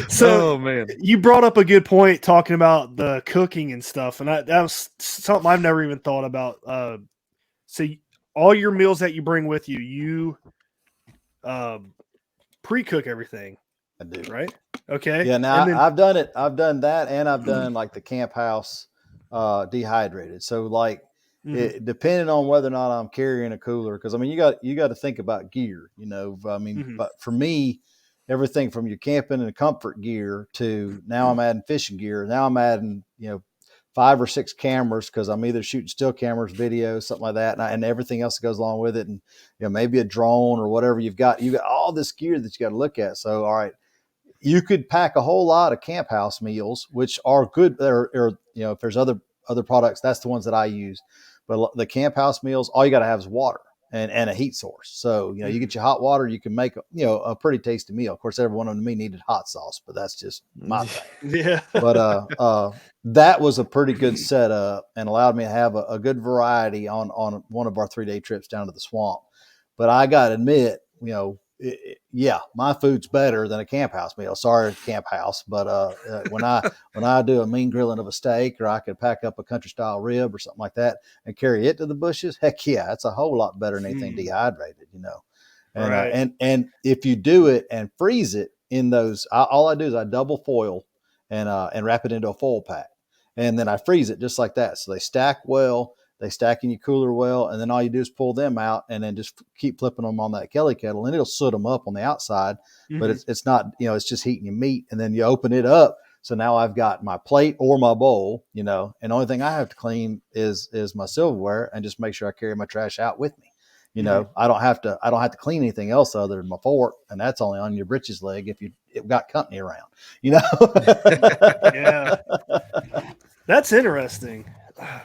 So, man, you brought up a good point talking about the cooking and stuff, and that was something I've never even thought about. So, all your meals that you bring with you pre-cook everything. I do, right? Okay. Yeah. Now I've done it. I've done that, and I've done like the camp house dehydrated. So, like, depending on whether or not I'm carrying a cooler, because I mean, you got to think about gear. I mean, but for me, everything from your camping and comfort gear to now I'm adding fishing gear. Now I'm adding, 5 or 6 cameras because I'm either shooting still cameras, videos, something like that, and everything else that goes along with it. And, maybe a drone or whatever you've got. You got all this gear that you got to look at. So, all right, you could pack a whole lot of camp house meals, which are good. Or if there's other products, that's the ones that I use. But the camp house meals, all you got to have is water and a heat source. So, you get your hot water, you can make, a pretty tasty meal. Of course, every one of them needed hot sauce, but that's just my thing. Yeah. But that was a pretty good setup and allowed me to have a good variety on one of our 3-day trips down to the swamp. But I got to admit, my food's better than a camp house meal. Sorry, camp house, but when I do a mean grilling of a steak, or I could pack up a country style rib or something like that and carry it to the bushes, heck yeah, it's a whole lot better than anything dehydrated, And right. And if you do it and freeze it in those, all I do is I double foil and wrap it into a foil pack, and then I freeze it just like that. So they stack well. They stack in your cooler well, and then all you do is pull them out and then just keep flipping them on that Kelly kettle, and it'll soot them up on the outside, but it's not, it's just heating your meat. And then you open it up, So now I've got my plate or my bowl, and the only thing I have to clean is my silverware, and just make sure I carry my trash out with me. I don't have to clean anything else other than my fork, and that's only on your britches leg if you've got company around. Yeah, that's interesting.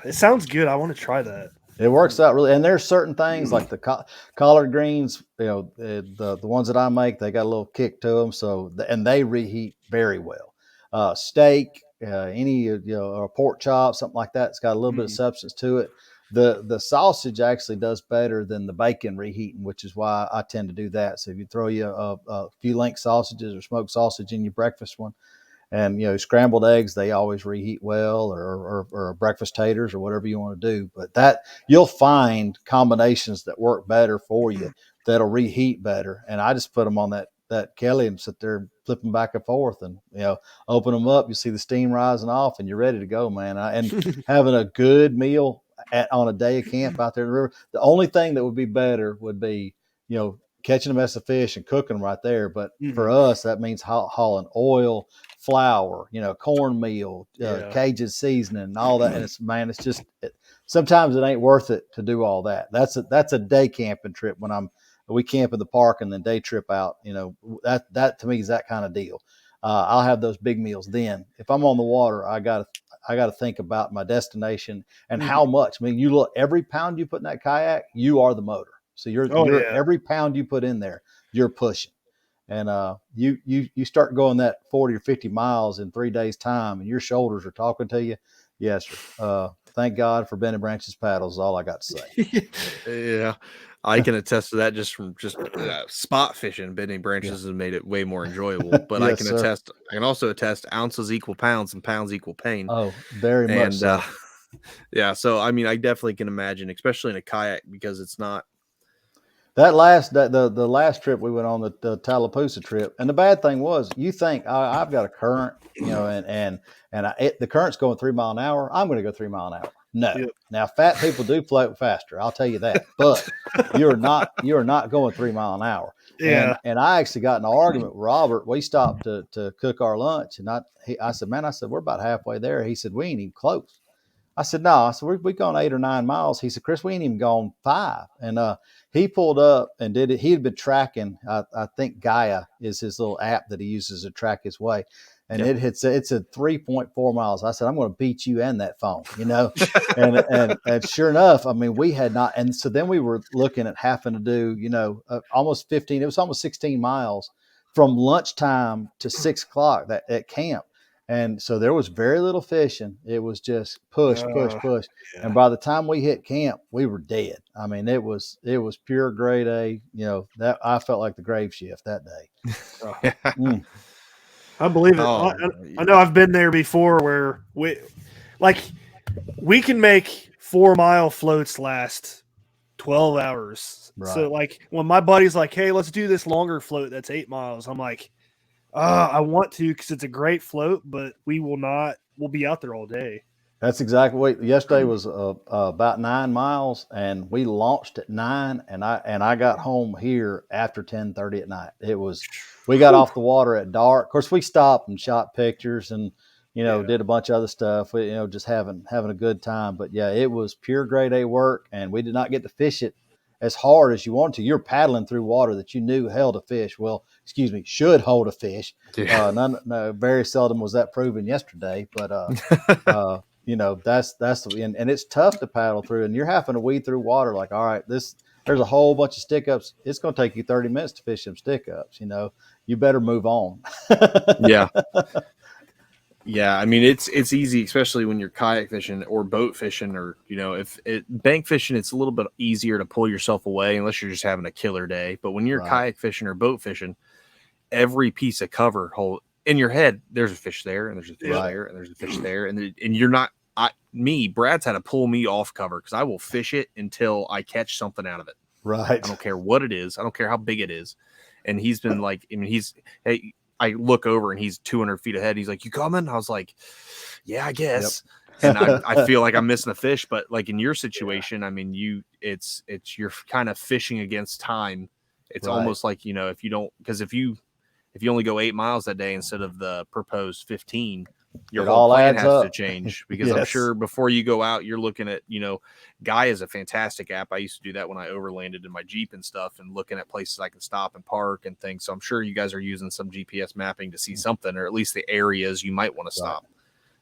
It sounds good. I want to try that. It works out really, and there's certain things like the collard greens, the ones that I make, they got a little kick to them, and they reheat very well. Steak, any or pork chop, something like that, it's got a little bit of substance to it. The sausage actually does better than the bacon reheating, which is why I tend to do that. So if you throw you a few link sausages or smoked sausage in your breakfast one, and scrambled eggs, they always reheat well, or breakfast taters or whatever you want to do. But that you'll find combinations that work better for you that'll reheat better. And I just put them on that Kelly and sit there flipping back and forth, and open them up. You see the steam rising off, and you're ready to go, man. And having a good meal on a day of camp out there in the river. The only thing that would be better would be catching a mess of fish and cooking them right there. But for us, that means hauling oil, flour, cornmeal, Cajun seasoning, and all that. And it's just sometimes it ain't worth it to do all that. That's a day camping trip when we camp in the park and then day trip out. That to me is that kind of deal. I'll have those big meals then. If I'm on the water, I got to think about my destination and how much. I mean, you look, every pound you put in that kayak, you are the motor. So every pound you put in there, you're pushing. And you start going that 40 or 50 miles in 3 days' time, and your shoulders are talking to you. Yes, sir. Thank God for Benny Branch's paddles is all I got to say. Yeah, I can attest to that just from spot fishing. Benny Branches has made it way more enjoyable. But Yes, I can also attest ounces equal pounds and pounds equal pain. Oh, very much so. Yeah, so I mean, I definitely can imagine, especially in a kayak, because it's not. The last trip we went on, the Tallapoosa trip, and the bad thing was, you think I've got a current, and the current's going 3 miles an hour. I'm going to go 3 miles an hour. No. Yep. Now fat people do float faster. I'll tell you that, but you are not going 3 miles an hour. Yeah. And I actually got in an argument with Robert. We stopped to cook our lunch, and I said, man, we're about halfway there. He said, we ain't even close. I said, no. I said, we've gone 8 or 9 miles. He said, Chris, we ain't even gone 5. And he pulled up and did it. He had been tracking. I think Gaia is his little app that he uses to track his way. And it's a 3.4 miles. I said, I'm going to beat you and that phone, and sure enough, I mean, we had not. And so then we were looking at having to do, almost 15, it was almost 16 miles from lunchtime to 6 o'clock at camp. And so there was very little fishing. It was just push. Yeah. And by the time we hit camp, we were dead. I mean, it was pure grade A, that I felt like the grave shift that day. I believe it. I know I've been there before where we can make 4 mile floats last 12 hours. Right. So when my buddy's like, hey, let's do this longer float that's 8 miles. I'm like, I want to, because it's a great float, but we'll be out there all day. That's exactly what yesterday was. About 9 miles, and we launched at 9, and I got home here after 10:30 at night. We got off the water at dark. Of course, we stopped and shot pictures and did a bunch of other stuff. We, just having a good time. But yeah, it was pure grade A work, and we did not get to fish it as hard as you want to. You're paddling through water that you knew held a fish. Well, should hold a fish. Yeah. No, very seldom was that proven yesterday, but and it's tough to paddle through, and you're having to weed through water. Like, all right, there's a whole bunch of stick ups. It's going to take you 30 minutes to fish them stick ups. You better move on. Yeah. Yeah, I mean, it's easy, especially when you're kayak fishing or boat fishing, or bank fishing, it's a little bit easier to pull yourself away unless you're just having a killer day. But when you're kayak fishing or boat fishing, every piece of cover hold in your head, there's a fish there, and there's a fish there, and there's a fish there, and you're not. Brad's had to pull me off cover because I will fish it until I catch something out of it. Right. I don't care what it is. I don't care how big it is. And he's been like, hey. I look over and he's 200 feet ahead. He's like, you coming? I was like, yeah, I guess. Yep. And I feel like I'm missing a fish, but like in your situation, I mean, you're kind of fishing against time. It's almost like, if you don't, because if you if you only go 8 miles that day instead of the proposed 15, your It whole all plan adds has to up. change, because I'm Yes. sure before you go out, you're looking at, Guy is a fantastic app. I used to do that when I overlanded in my Jeep and stuff, and looking at places I can stop and park and things. So I'm sure you guys are using some GPS mapping to see something, or at least the areas you might want to stop.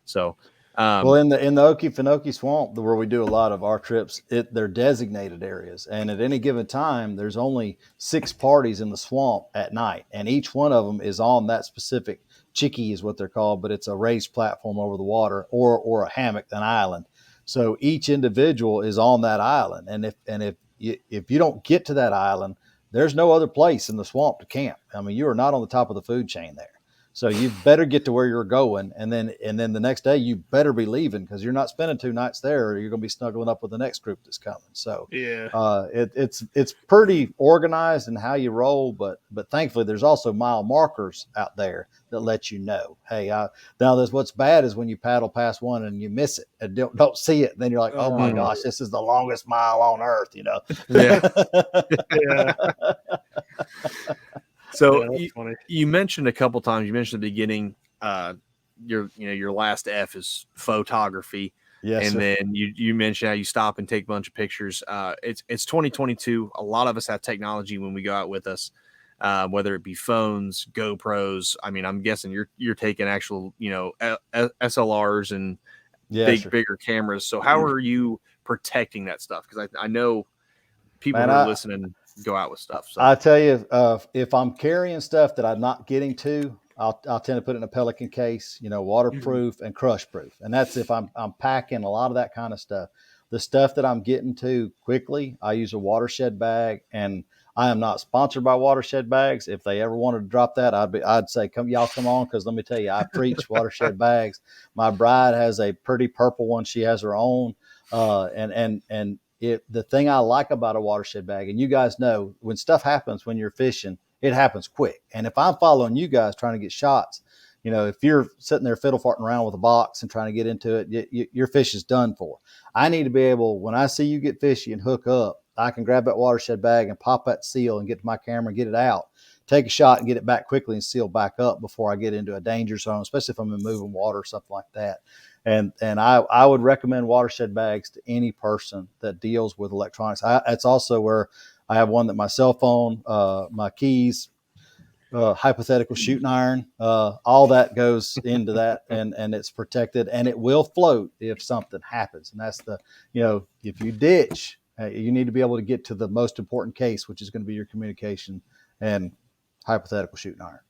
So, well, in the Okefenokee Swamp, where we do a lot of our trips, they're designated areas, and at any given time, there's only 6 parties in the swamp at night, and each one of them is on that specific chickie, is what they're called, but it's a raised platform over the water, or a hammock, an island. So each individual is on that island, and if you don't get to that island, there's no other place in the swamp to camp. I mean, you are not on the top of the food chain there. So you better get to where you're going, and then the next day you better be leaving, because you're not spending 2 nights there, or you're going to be snuggling up with the next group that's coming. So it's pretty organized in how you roll, but thankfully there's also mile markers out there that let you know, hey, now there's what's bad is when you paddle past one and you miss it and don't see it, and then you're like, oh my gosh, this is the longest mile on earth, Yeah. So you mentioned a couple times, you mentioned at the beginning, your last F is photography. Yes, and sir. then you mentioned how you stop and take a bunch of pictures. It's 2022. A lot of us have technology when we go out with us, whether it be phones, GoPros. I mean, I'm guessing you're taking actual, SLRs and bigger cameras. So how are you protecting that stuff? Because I know people who are listening go out with stuff. So I tell you, if I'm carrying stuff that I'm not getting to, I'll tend to put it in a Pelican case, waterproof and crush proof. And that's if I'm packing a lot of that kind of stuff. The stuff that I'm getting to quickly, I use a watershed bag, and I am not sponsored by watershed bags. If they ever wanted to drop that, I'd say, come on. Cause let me tell you, I preach watershed bags. My bride has a pretty purple one. She has her own, and the thing I like about a watershed bag, and you guys know, when stuff happens when you're fishing, it happens quick. And if I'm following you guys trying to get shots, if you're sitting there fiddle farting around with a box and trying to get into it, your fish is done for. I need to be able, when I see you get fishy and hook up, I can grab that watershed bag and pop that seal and get to my camera and get it out, take a shot and get it back quickly and seal back up before I get into a danger zone, especially if I'm in moving water or something like that. And I would recommend watershed bags to any person that deals with electronics. It's also where I have one that my cell phone, my keys, hypothetical shooting iron, all that goes into that, and it's protected, and it will float if something happens. And that's if you ditch, you need to be able to get to the most important case, which is going to be your communication and hypothetical shooting iron.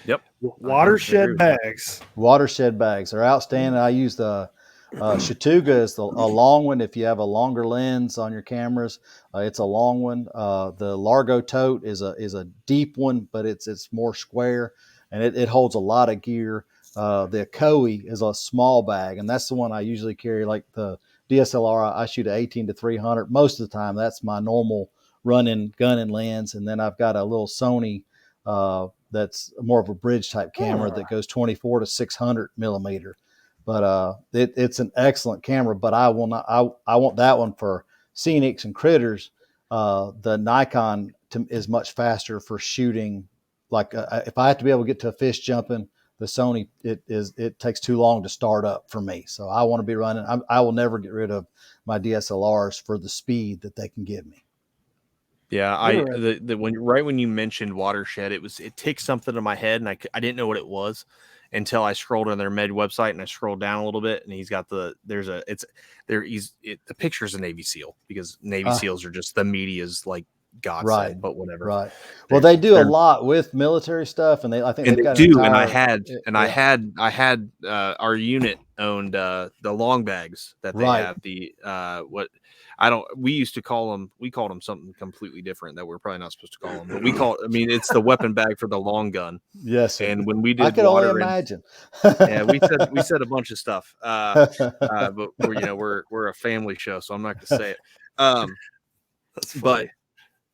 Yep. Watershed bags. Watershed bags are outstanding. I use the Chattooga is a long one. If you have a longer lens on your cameras, it's a long one. The Largo tote is a deep one, but it's more square, and it holds a lot of gear. The Akoi is a small bag, and that's the one I usually carry. Like the DSLR, I shoot at 18 to 300 most of the time. That's my normal running gunning lens, and then I've got a little Sony that's more of a bridge type camera that goes 24 to 600 millimeter. But it's an excellent camera. But I want that one for scenics and critters. The Nikon is much faster for shooting. Like if I have to be able to get to a fish jumping, the Sony it takes too long to start up for me. So I want to be running. I will never get rid of my DSLRs for the speed that they can give me. Yeah, when you mentioned watershed, it ticked something in my head, and I didn't know what it was until I scrolled on their Med website, and I scrolled down a little bit, and he's got the picture's a Navy SEAL, because Navy SEALs are just the media's like godsend, right, but whatever. Right. Well, they do a lot with military stuff, and I think they've got do. And I had our unit owned the long bags that they have. The we called them something completely different that we're probably not supposed to call them, but it's the weapon bag for the long gun. Yes, sir. And when we did, I could only imagine. we said a bunch of stuff, but we're a family show, so I'm not going to say it. That's funny.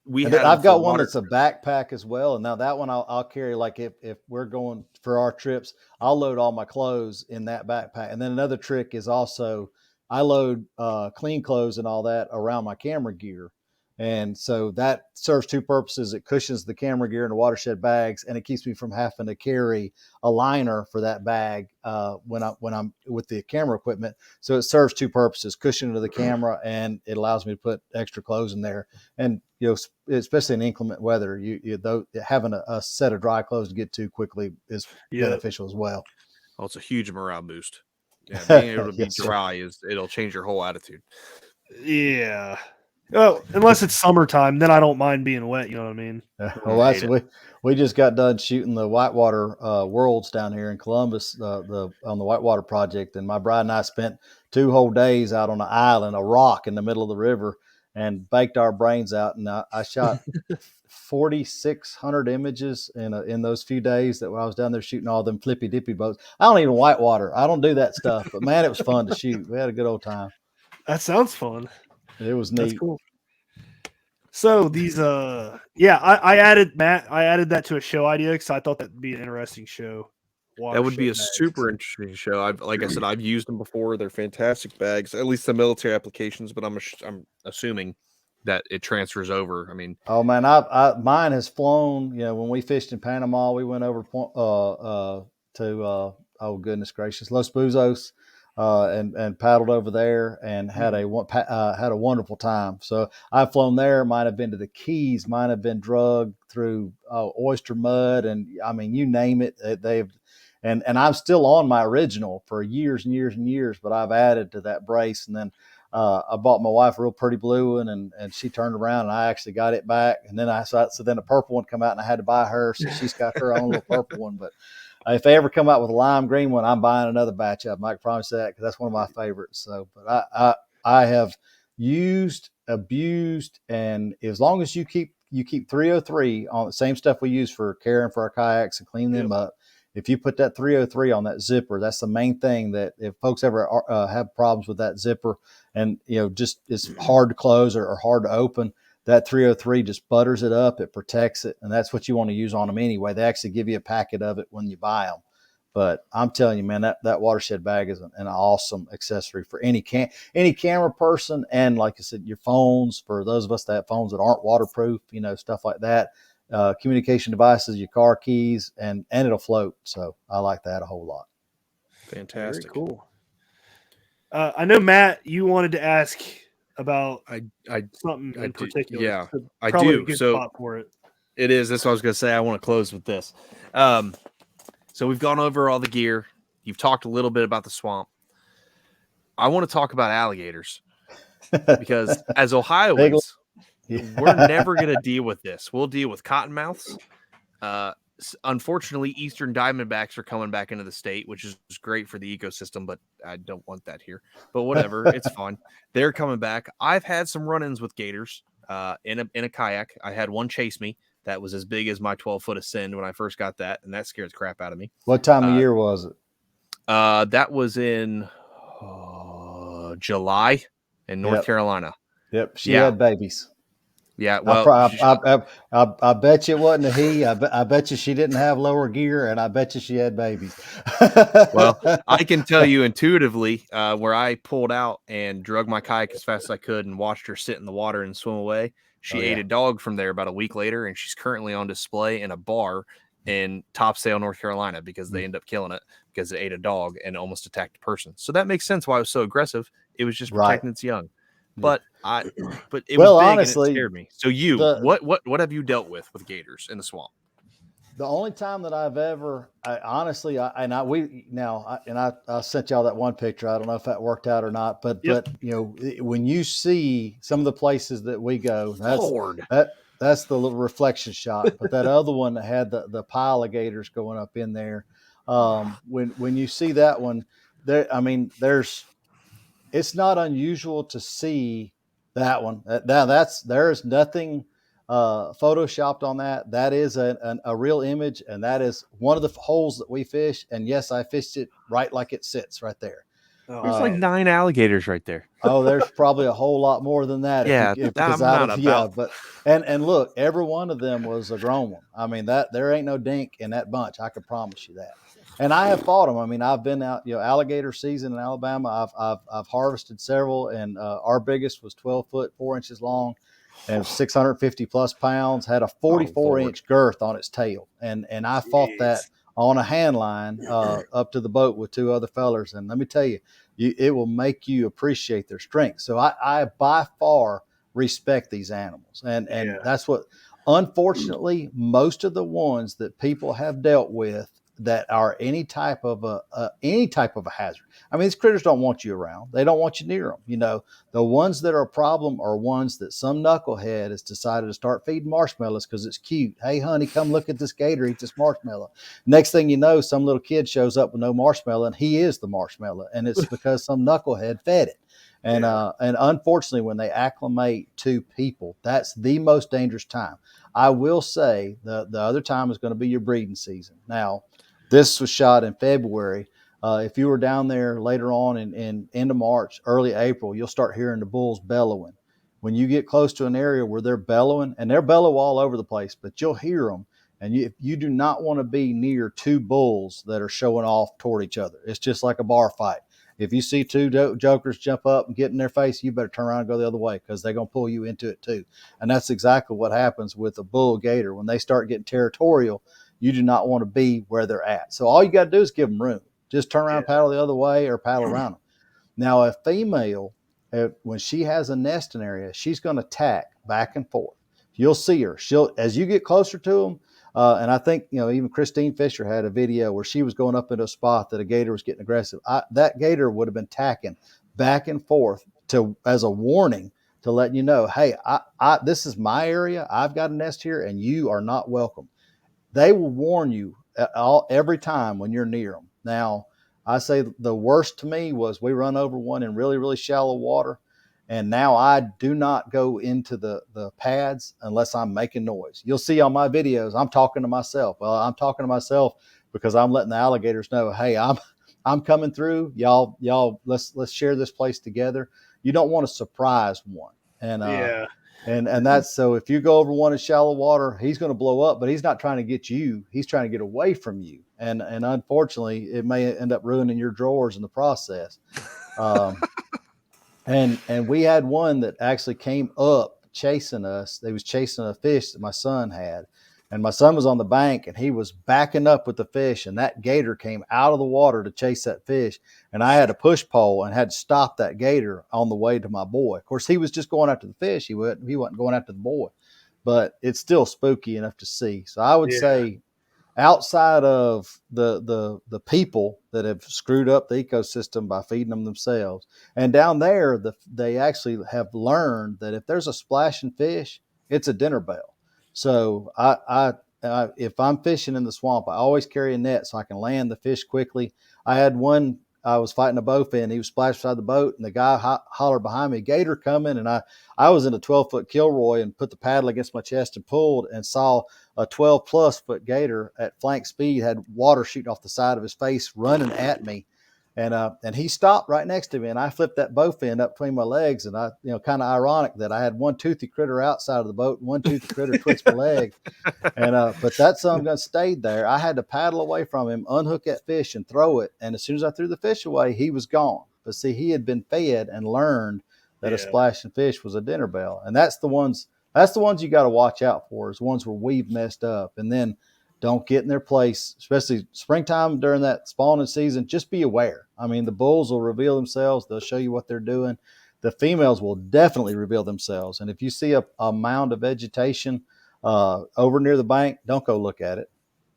But I've got one that's a backpack as well, and now that one I'll carry. Like if we're going for our trips, I'll load all my clothes in that backpack. And then another trick is also I load clean clothes and all that around my camera gear, And so that serves two purposes. It cushions the camera gear in the watershed bags, and it keeps me from having to carry a liner for that bag when I'm with the camera equipment. So it serves two purposes: cushion to the camera, and it allows me to put extra clothes in there. And especially in inclement weather, having a set of dry clothes to get to quickly is beneficial as well. Oh, it's a huge morale boost. Yeah, being able to be Yes, dry it'll change your whole attitude. Yeah. Oh, unless it's summertime, then I don't mind being wet. You know what I mean? Well, we just got done shooting the Whitewater Worlds down here in Columbus, on the Whitewater project, and my bride and I spent 2 whole days out on an island, a rock in the middle of the river, and baked our brains out. And I shot 4,600 images in those few days that I was down there shooting all them flippy dippy boats. I don't even whitewater. I don't do that stuff, but man, it was fun to shoot. We had a good old time. That sounds fun. It was neat. That's cool. So these, I added that to a show idea because I thought that'd be an interesting show. That would be a super interesting show. Like I said, I've used them before. They're fantastic bags, at least the military applications. But I'm assuming that it transfers over. I mean, oh man, mine has flown. When we fished in Panama, we went over to oh goodness gracious, Los Buzos. And paddled over there and had a wonderful time. So I've flown there. Might have been to the Keys. Might have been drugged through oyster mud, and I mean, you name it. And I'm still on my original for years and years and years. But I've added to that brace, and then I bought my wife a real pretty blue one, and she turned around, and I actually got it back. And then then a purple one come out, and I had to buy her, so she's got her own little purple one, but. If they ever come out with a lime green one, I'm buying another batch of them. I can promise that, because that's one of my favorites. So, but I have used, abused, and as long as you keep 303 on the same stuff we use for caring for our kayaks and cleaning them up, if you put that 303 on that zipper, that's the main thing. That if folks ever have problems with that zipper, and just it's hard to close or hard to open, that 303 just butters it up. It protects it. And that's what you want to use on them anyway. They actually give you a packet of it when you buy them. But I'm telling you, man, that watershed bag is an awesome accessory for any camera person. And like I said, your phones, for those of us that have phones that aren't waterproof, stuff like that, communication devices, your car keys, and it'll float. So I like that a whole lot. Fantastic. Very cool. I know, Matt, you wanted to ask about something in particular. Yeah, I probably do. A good so spot for it. It is. That's what I was going to say. I want to close with this. So we've gone over all the gear. You've talked a little bit about the swamp. I want to talk about alligators, because as Ohioans, we're never going to deal with this. We'll deal with cottonmouths. Unfortunately, eastern diamondbacks are coming back into the state, which is great for the ecosystem, but I don't want that here. But whatever, it's fine. They're coming back. I've had some run-ins with gators in a kayak. I had one chase me that was as big as my 12-foot ascend when I first got that, and that scared the crap out of me. What time of year was it? That was in July in North Carolina. Yep, she had babies. Yeah, well, I bet you it wasn't a he. I bet you she didn't have lower gear, and I bet you she had babies. Well, I can tell you intuitively, where I pulled out and drug my kayak as fast as I could and watched her sit in the water and swim away. She ate a dog from there about a week later, and she's currently on display in a bar in Topsail, North Carolina, because they end up killing it because it ate a dog and almost attacked a person. So that makes sense why it was so aggressive. It was just protecting its young. But it was big, honestly, and it scared me. So what have you dealt with gators in the swamp? The only time that I've ever, I sent y'all that one picture. I don't know if that worked out or not, but when you see some of the places that we go, that's the little reflection shot. But that other one that had the pile of gators going up in there, when you see that one, it's not unusual to see that one. There is nothing photoshopped on that. That is a real image, and that is one of the holes that we fish. And yes, I fished it right like it sits right there. There's like 9 alligators right there. Oh, there's probably a whole lot more than that. And look, every one of them was a grown one. I mean, that there ain't no dink in that bunch. I can promise you that. And I have fought them. I mean, I've been out, alligator season in Alabama. I've harvested several, and our biggest was 12 foot, 4 inches long. and 650 plus pounds, had a 44-inch girth on its tail. And I fought that on a hand line up to the boat with two other fellers. And let me tell you, it will make you appreciate their strength. So I by far respect these animals. And that's what, unfortunately, most of the ones that people have dealt with that are any type of a hazard. I mean, these critters don't want you around. They don't want you near them. You know, the ones that are a problem are ones that some knucklehead has decided to start feeding marshmallows because it's cute. Hey, honey, come look at this gator, eat this marshmallow. Next thing you know, some little kid shows up with no marshmallow, and he is the marshmallow, and it's because some knucklehead fed it. And unfortunately, when they acclimate to people, that's the most dangerous time. I will say the other time is going to be your breeding season. Now, this was shot in February. If you were down there later on in end of March, early April, you'll start hearing the bulls bellowing. When you get close to an area where they're bellowing, and they're bellow all over the place, but you'll hear them. And you do not want to be near two bulls that are showing off toward each other. It's just like a bar fight. If you see two jokers jump up and get in their face, you better turn around and go the other way because they're going to pull you into it too. And that's exactly what happens with a bull gator. When they start getting territorial, you do not want to be where they're at. So all you got to do is give them room. Just turn around, paddle the other way, or paddle around them. Now, a female, when she has a nesting area, she's going to tack back and forth. You'll see her. As you get closer to them, and I think, even Christine Fisher had a video where she was going up into a spot that a gator was getting aggressive. That gator would have been tacking back and forth as a warning to let you know, hey, this is my area. I've got a nest here, and you are not welcome. They will warn you every time when you're near them. Now, I say the worst to me was we run over one in really, really shallow water. And now I do not go into the pads unless I'm making noise. You'll see on my videos, I'm talking to myself. Well, I'm talking to myself because I'm letting the alligators know, hey, I'm coming through. Y'all, let's share this place together. You don't want to surprise one. And that's, so if you go over one in shallow water, he's going to blow up, but he's not trying to get you. He's trying to get away from you. And unfortunately, it may end up ruining your drawers in the process. And we had one that actually came up chasing us. They was chasing a fish that my son had. And my son was on the bank and he was backing up with the fish. And that gator came out of the water to chase that fish. And I had a push pole and had to stop that gator on the way to my boy. Of course, he was just going after the fish. He wasn't going after the boy. But it's still spooky enough to see. So I would say, outside of the people that have screwed up the ecosystem by feeding them themselves, and down there, they actually have learned that if there's a splashing fish, it's a dinner bell. So I if I'm fishing in the swamp, I always carry a net so I can land the fish quickly. I had one, I was fighting a bowfin. He was splashed beside the boat, and the guy hollered behind me, "Gator coming!" And I was in a 12-foot Kilroy and put the paddle against my chest and pulled and saw a 12-plus foot gator at flank speed, had water shooting off the side of his face, running at me. And he stopped right next to me, and I flipped that bowfin up between my legs. And kind of ironic that I had one toothy critter outside of the boat and one toothy critter twixt my leg. But that son gun stayed there. I had to paddle away from him, unhook that fish and throw it. And as soon as I threw the fish away, he was gone. But see, he had been fed and learned that a splashing fish was a dinner bell. And that's the ones you got to watch out for, is ones where we've messed up. And then don't get in their place, especially springtime during that spawning season. Just be aware. I mean, the bulls will reveal themselves. They'll show you what they're doing. The females will definitely reveal themselves. And if you see a mound of vegetation over near the bank, don't go look at it.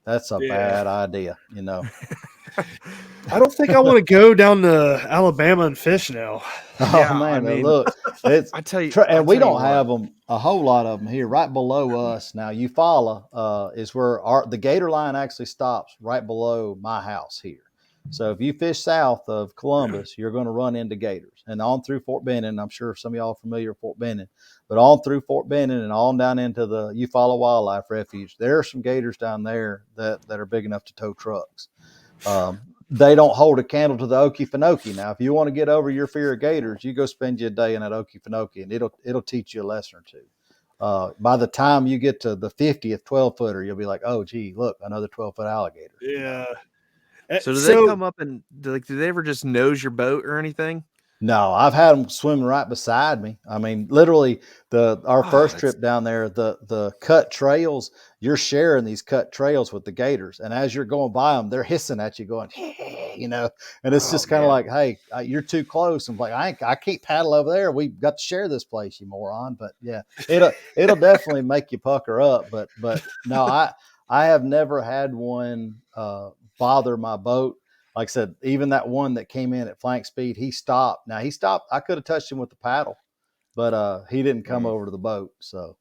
That's a bad idea, I don't think I want to go down to Alabama and fish now. Look, I tell you, and we don't have them, a whole lot of them here. Right below us now, Eufaula is where the gator line actually stops right below my house here. So if you fish south of Columbus, you're going to run into gators, and on through Fort Benning. I'm sure some of y'all are familiar with Fort Benning, but on through Fort Benning and on down into the Eufaula Wildlife Refuge, there are some gators down there that are big enough to tow trucks. They don't hold a candle to the Okefenokee. Now, if you want to get over your fear of gators, you go spend your day in that Okefenokee, and it'll teach you a lesson or two. By the time you get to the 50th 12-footer, you'll be like, oh, gee, look, another 12-foot alligator. Yeah. So do they come up and do they ever just nose your boat or anything? No, I've had them swimming right beside me. I mean, literally, our first trip down there, the cut trails, you're sharing these cut trails with the gators, and as you're going by them, they're hissing at you, going, you know, and it's just kind of like, hey, you're too close. I'm like, I can't paddle over there. We've got to share this place, you moron. But yeah, it'll definitely make you pucker up. But no, I have never had one bother my boat. Like I said, even that one that came in at flank speed, he stopped. Now he stopped. I could have touched him with the paddle, but he didn't come over to the boat. So,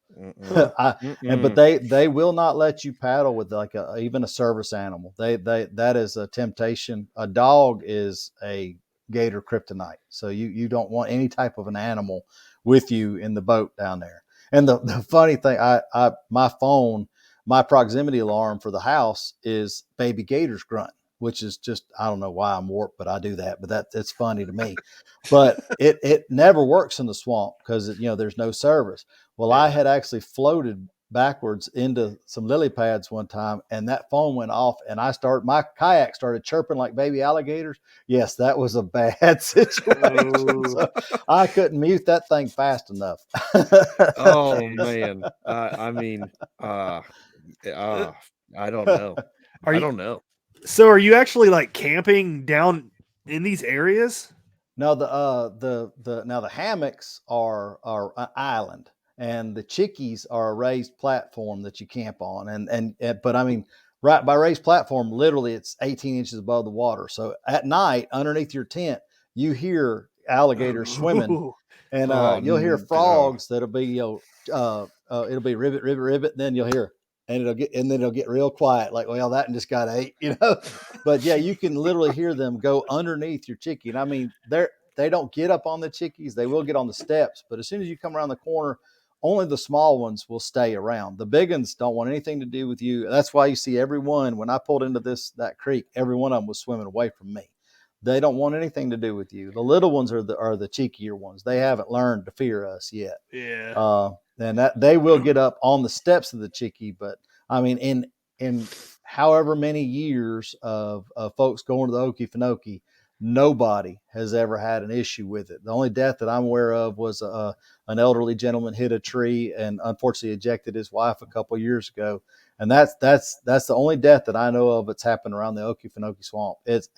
but they will not let you paddle with like even a service animal. That is a temptation. A dog is a gator kryptonite. So you don't want any type of an animal with you in the boat down there. And the funny thing, my proximity alarm for the house is baby gators grunt, which is just, I don't know why I'm warped, but I do that. But it's funny to me. But it never works in the swamp because there's no service. Well, I had actually floated backwards into some lily pads one time, and that phone went off, and my kayak started chirping like baby alligators. Yes, that was a bad situation. So I couldn't mute that thing fast enough. Oh man, I mean, I don't know. I don't know. So are you actually like camping down in these areas? No, the hammocks are an island, and the chickies are a raised platform that you camp on. But I mean, right by raised platform, literally it's 18 inches above the water. So at night, underneath your tent, you hear alligators swimming, and you'll hear frogs that'll be it'll be ribbit, ribbit, ribbit. Then you'll hear. And then it'll get real quiet, like, well, that one just got ate, But yeah, you can literally hear them go underneath your chickie. And I mean, they don't get up on the chickies; they will get on the steps. But as soon as you come around the corner, only the small ones will stay around. The big ones don't want anything to do with you. That's why you see everyone. When I pulled into that creek, every one of them was swimming away from me. They don't want anything to do with you. The little ones are the cheekier ones. They haven't learned to fear us yet. Yeah. And that they will get up on the steps of the chickie. But I mean, in however many years of folks going to the Okefenokee, nobody has ever had an issue with it. The only death that I'm aware of was an elderly gentleman hit a tree and unfortunately ejected his wife a couple of years ago. And that's the only death that I know of that's happened around the Okefenokee swamp. It's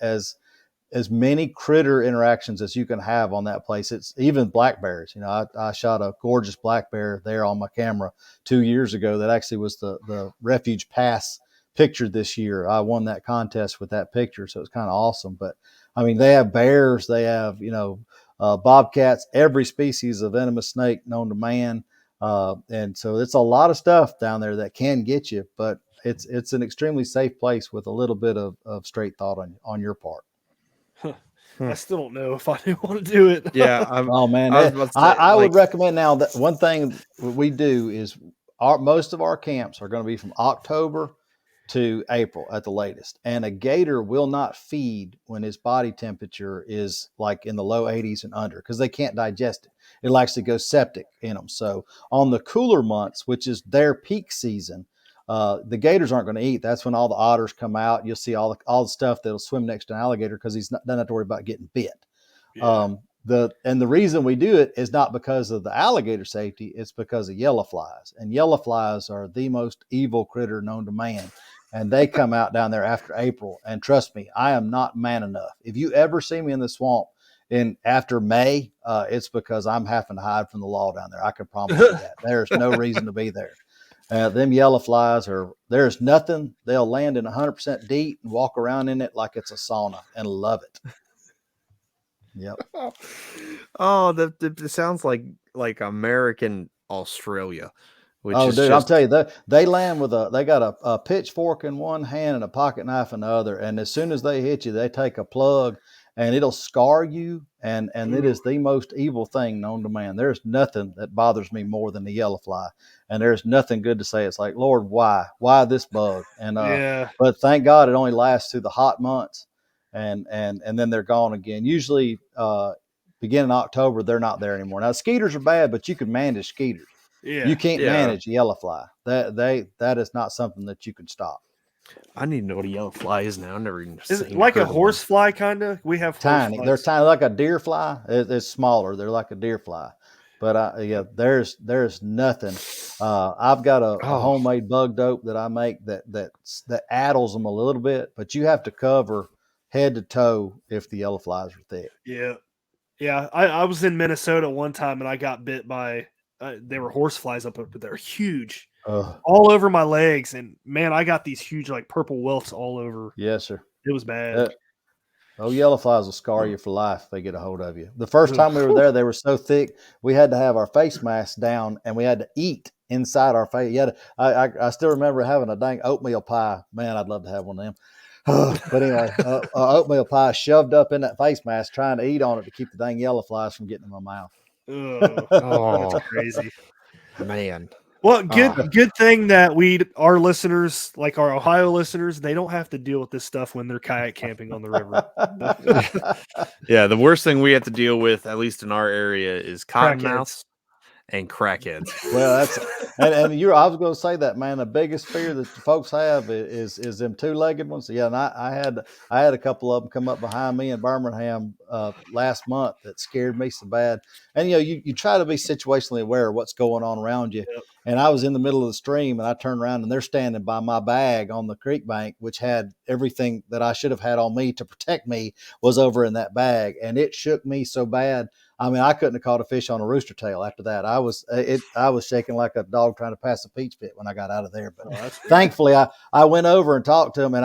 as many critter interactions as you can have on that place. It's even black bears. I shot a gorgeous black bear there on my camera 2 years ago. That actually was the Refuge Pass picture this year. I won that contest with that picture. So it's kind of awesome. But I mean, they have bears, they have, bobcats, every species of venomous snake known to man. And so it's a lot of stuff down there that can get you, but it's an extremely safe place with a little bit of straight thought on your part. I still don't know if I do want to do it. Yeah. Oh man, I would recommend now that one thing we do is most of our camps are going to be from October to April at the latest. And a gator will not feed when his body temperature is like in the low 80s and under, because they can't digest it. It'll actually go septic in them. So on the cooler months, which is their peak season, the gators aren't going to eat. That's when all the otters come out. You'll see all the stuff that'll swim next to an alligator because doesn't have to worry about getting bit. Yeah. The reason we do it is not because of the alligator safety. It's because of yellow flies, and yellow flies are the most evil critter known to man. And they come out down there after April. And trust me, I am not man enough. If you ever see me in the swamp after May, it's because I'm having to hide from the law down there. I can promise you that. There's no reason to be there. Them yellow flies there's nothing. They'll land in 100% DEET and walk around in it like it's a sauna and love it. Yep. Oh, that sounds like American Australia. Dude, I'll tell you, they land with they got a pitchfork in one hand and a pocket knife in the other. And as soon as they hit you, they take a plug and it'll scar you. And it is the most evil thing known to man. There's nothing that bothers me more than the yellow fly. And there's nothing good to say. It's like, Lord, why this bug? And, but thank God it only lasts through the hot months and then they're gone again. Usually, beginning October, they're not there anymore. Now skeeters are bad, but you can manage skeeters. Yeah. You can't manage yellow fly. That is not something that you can stop. I need to know what a yellow fly is now. I've never even Is seen it like a heard of one. horse fly kind of? We have horse Tiny. flies. They're tiny, like a deer fly. It's smaller. They're like a deer fly. But there's nothing. I've got a homemade bug dope that I make that addles them a little bit, but you have to cover head to toe if the yellow flies are thick. Yeah. Yeah. I was in Minnesota one time and I got bit by, they were horse flies up, but they're huge. All over my legs. And man, I got these huge, like purple welts all over. Yes, sir. It was bad. Yellow flies will scar you for life if they get a hold of you. The first time we were there, they were so thick, we had to have our face masks down and we had to eat inside our face. I still remember having a dang oatmeal pie. Man, I'd love to have one of them. But anyway, oatmeal pie shoved up in that face mask, trying to eat on it to keep the dang yellow flies from getting in my mouth. That's crazy, man. Well, good thing that our listeners, like our Ohio listeners, they don't have to deal with this stuff when they're kayak camping on the river. Yeah, the worst thing we have to deal with, at least in our area, is cottonmouths and crackheads. Well, I was going to say that, man. The biggest fear that the folks have is them two-legged ones. Yeah, and I had a couple of them come up behind me in Birmingham last month that scared me so bad. And you try to be situationally aware of what's going on around you. Yep. And I was in the middle of the stream, and I turned around, and they're standing by my bag on the creek bank, which had everything that I should have had on me to protect me was over in that bag, and it shook me so bad. I mean, I couldn't have caught a fish on a rooster tail after that. I was shaking like a dog trying to pass a peach pit when I got out of there. But thankfully, I went over and talked to them, and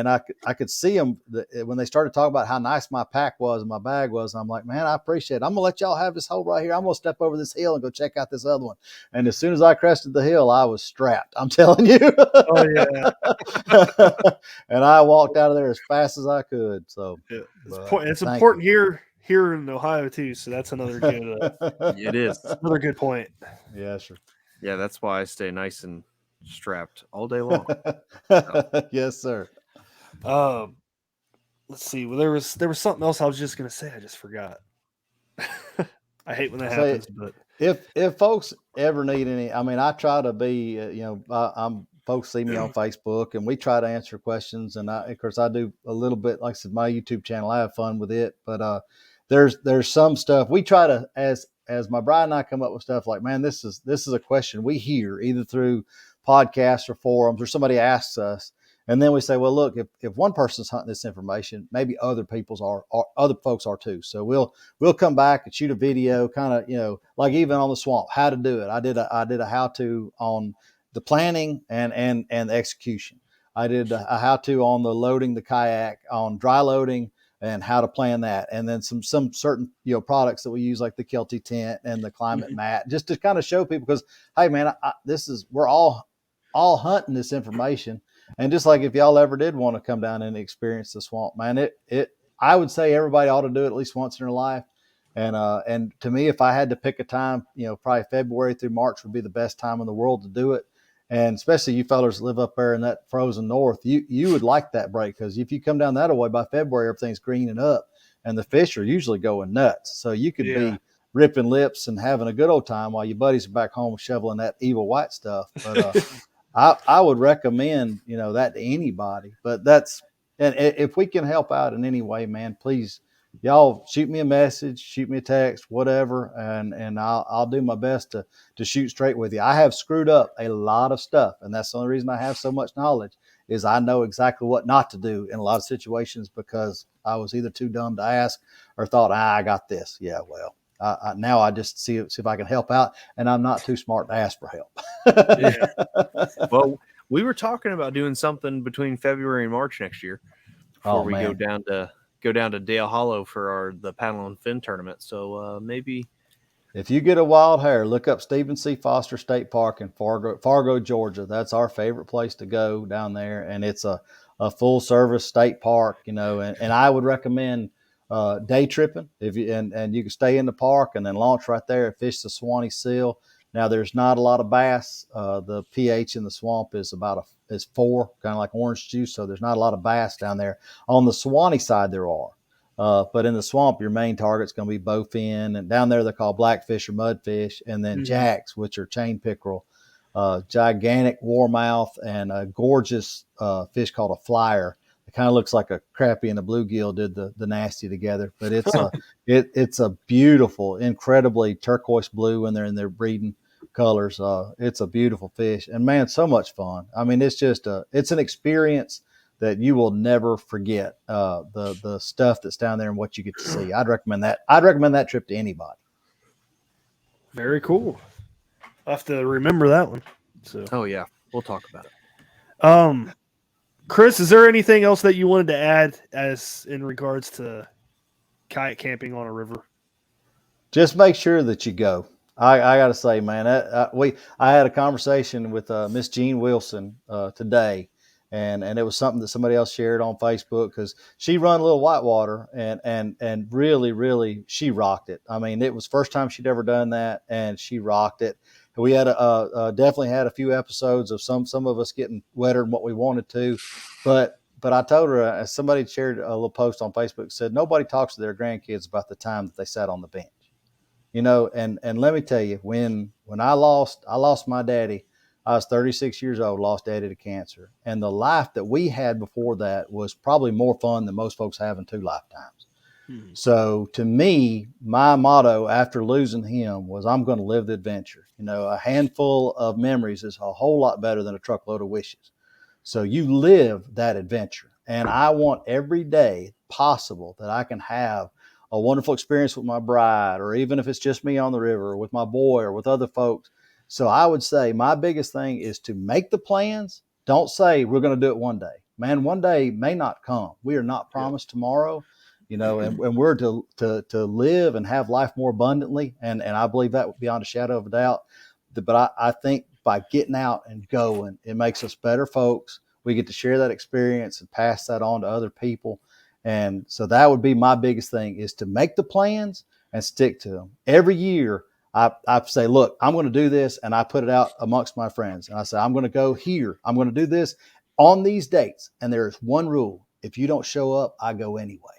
I could see them when they started talking about how nice my pack was and my bag was. And I'm like, man, I appreciate it. I'm gonna let y'all have this hole right here. I'm gonna step over this hill and go check out this other one. And as soon as I crested the hill, I was strapped. I'm telling you. Oh yeah. And I walked out of there as fast as I could. So it's important here in Ohio too, so that's another good. It is another good point. Yeah, sure. Yeah, that's why I stay nice and strapped all day long. Yes, sir. Let's see. Well, there was something else I was just gonna say. I just forgot. I hate when that happens. But if folks ever need any, I mean, I try to be. Folks see me on Facebook, and we try to answer questions. And of course, I do a little bit. Like I said, my YouTube channel, I have fun with it, but there's some stuff we try to, as my bride and I come up with stuff like, man, this is a question we hear either through podcasts or forums or somebody asks us, and then we say, well, look, if one person's hunting this information, maybe other folks are too. So we'll come back and shoot a video, kind of like even on the swamp, how to do it. I did a how to on the planning and the execution. I did a how to on the loading the kayak, on dry loading, and how to plan that, and then some certain products that we use, like the Kelty tent and the climate mat, just to kind of show people, because hey man, we're all hunting this information, and just like if y'all ever did want to come down and experience the swamp, man, I would say everybody ought to do it at least once in their life, and to me, if I had to pick a time, probably February through March would be the best time in the world to do it. And especially you fellas live up there in that frozen north, you would like that break, because if you come down that way by February, everything's greening up and the fish are usually going nuts. So you could be ripping lips and having a good old time while your buddies are back home shoveling that evil white stuff. But I would recommend that to anybody. But and if we can help out in any way, man, please, y'all shoot me a message, shoot me a text, whatever, and I'll do my best to shoot straight with you. I have screwed up a lot of stuff, and that's the only reason I have so much knowledge, is I know exactly what not to do in a lot of situations, because I was either too dumb to ask or thought, I got this. Yeah, well, now I just see if I can help out, and I'm not too smart to ask for help. Yeah. Well, we were talking about doing something between February and March next year before we go down to Dale Hollow for the paddle and fin tournament. So maybe if you get a wild hair, look up Stephen C. Foster State Park in Fargo, Georgia. That's our favorite place to go down there, and it's a full service state park. And I would recommend day tripping and you can stay in the park and then launch right there and fish the Swanee Seal. Now there's not a lot of bass. The pH in the swamp is is 4, kind of like orange juice. So there's not a lot of bass down there. On the Swanee side, there are. But in the swamp, your main target's going to be bowfin, and down there they're called blackfish or mudfish, and then jacks, which are chain pickerel. gigantic warmouth, and a gorgeous fish called a flyer. It kind of looks like a crappie and a bluegill did the nasty together, but it's a beautiful, incredibly turquoise blue when they're in their breeding colors. It's a beautiful fish, and man, so much fun. I mean, it's just it's an experience that you will never forget. The stuff that's down there and what you get to see. I'd recommend that trip to anybody. Very cool. I'll have to remember that one. So. Oh yeah, we'll talk about it. Chris, is there anything else that you wanted to add as in regards to kayak camping on a river? Just make sure that you go. I got to say, man, I had a conversation with Miss Jean Wilson today, and it was something that somebody else shared on Facebook, because she run a little whitewater, and really she rocked it. I mean, it was first time she'd ever done that, and she rocked it. We had definitely had a few episodes of some of us getting wetter than what we wanted to, but I told her, somebody shared a little post on Facebook, said nobody talks to their grandkids about the time that they sat on the bench, you know. And let me tell you, when I lost my daddy, I was 36 years old, lost daddy to cancer, and the life that we had before that was probably more fun than most folks have in 2 lifetimes. So to me, my motto after losing him was, I'm going to live the adventure. You know, a handful of memories is a whole lot better than a truckload of wishes. So you live that adventure. And I want every day possible that I can have a wonderful experience with my bride, or even if it's just me on the river, or with my boy, or with other folks. So I would say my biggest thing is to make the plans. Don't say we're going to do it one day. Man, one day may not come. We are not promised tomorrow. You know, and we're to live and have life more abundantly. And I believe that beyond a shadow of a doubt. But I think by getting out and going, it makes us better folks. We get to share that experience and pass that on to other people. And so that would be my biggest thing, is to make the plans and stick to them. Every year I say, look, I'm going to do this. And I put it out amongst my friends. And I say, I'm going to go here. I'm going to do this on these dates. And there is one rule. If you don't show up, I go anyway.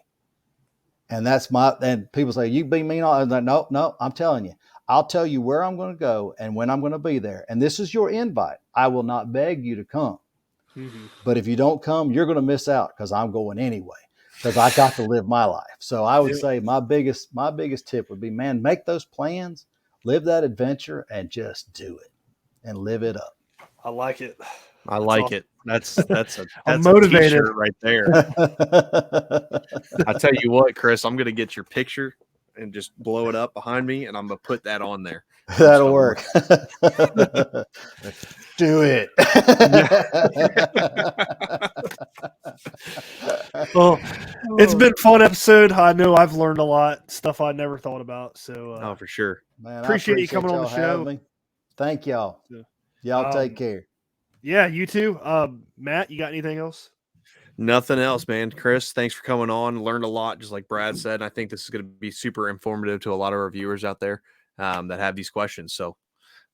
And and people say, you be mean. I'm like, no, I'm telling you, I'll tell you where I'm going to go and when I'm going to be there. And this is your invite. I will not beg you to come. Mm-hmm. But if you don't come, you're going to miss out, because I'm going anyway, because I got to live my life. So I would say my biggest tip would be, man, make those plans, live that adventure, and just do it and live it up. I like it. I like it. That's I'm motivated a t-shirt right there. I tell you what, Chris, I'm gonna get your picture and just blow it up behind me, and I'm gonna put that on there. That'll work. Do it. Well, it's been a fun episode. I know I've learned a lot, stuff I never thought about. So for sure. Man, appreciate you coming on the show. Thank y'all. Y'all take care. Yeah, you too. Matt, you got anything else? Nothing else, man. Chris, thanks for coming on. Learned a lot, just like Brad said. And I think this is going to be super informative to a lot of our viewers out there that have these questions. So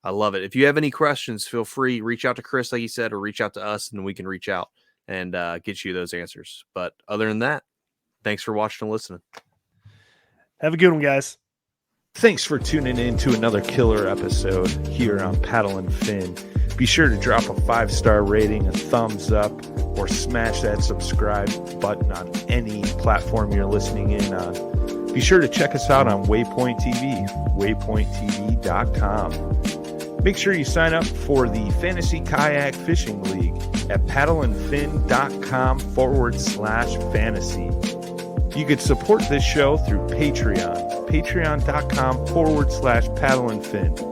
I love it. If you have any questions, feel free, reach out to Chris, like he said, or reach out to us, and we can reach out and get you those answers. But other than that, thanks for watching and listening. Have a good one, guys. Thanks for tuning in to another killer episode here on Paddle and Fin. Be sure to drop a 5-star rating, a thumbs up, or smash that subscribe button on any platform you're listening in on. Be sure to check us out on Waypoint TV, waypointtv.com. Make sure you sign up for the Fantasy Kayak Fishing League at paddleandfin.com/fantasy. You could support this show through Patreon, patreon.com/paddleandfin.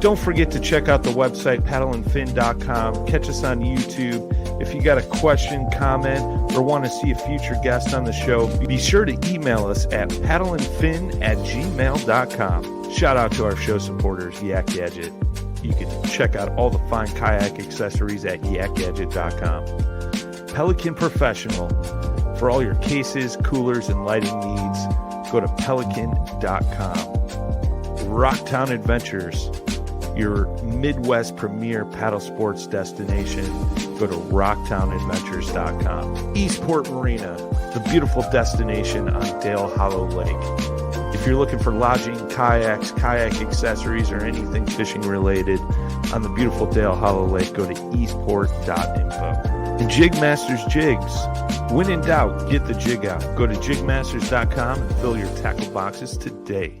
Don't forget to check out the website, paddleandfin.com. Catch us on YouTube. If you got a question, comment, or want to see a future guest on the show, be sure to email us at paddleandfin@gmail.com. Shout out to our show supporters, Yak Gadget. You can check out all the fine kayak accessories at yakgadget.com. Pelican Professional. For all your cases, coolers, and lighting needs, go to pelican.com. Rocktown Adventures, your Midwest premier paddle sports destination. Go to rocktownadventures.com. Eastport Marina, the beautiful destination on Dale Hollow Lake. If you're looking for lodging, kayaks, kayak accessories, or anything fishing related on the beautiful Dale Hollow Lake, go to eastport.info. And Jigmasters Jigs. When in doubt, get the jig out. Go to jigmasters.com and fill your tackle boxes today.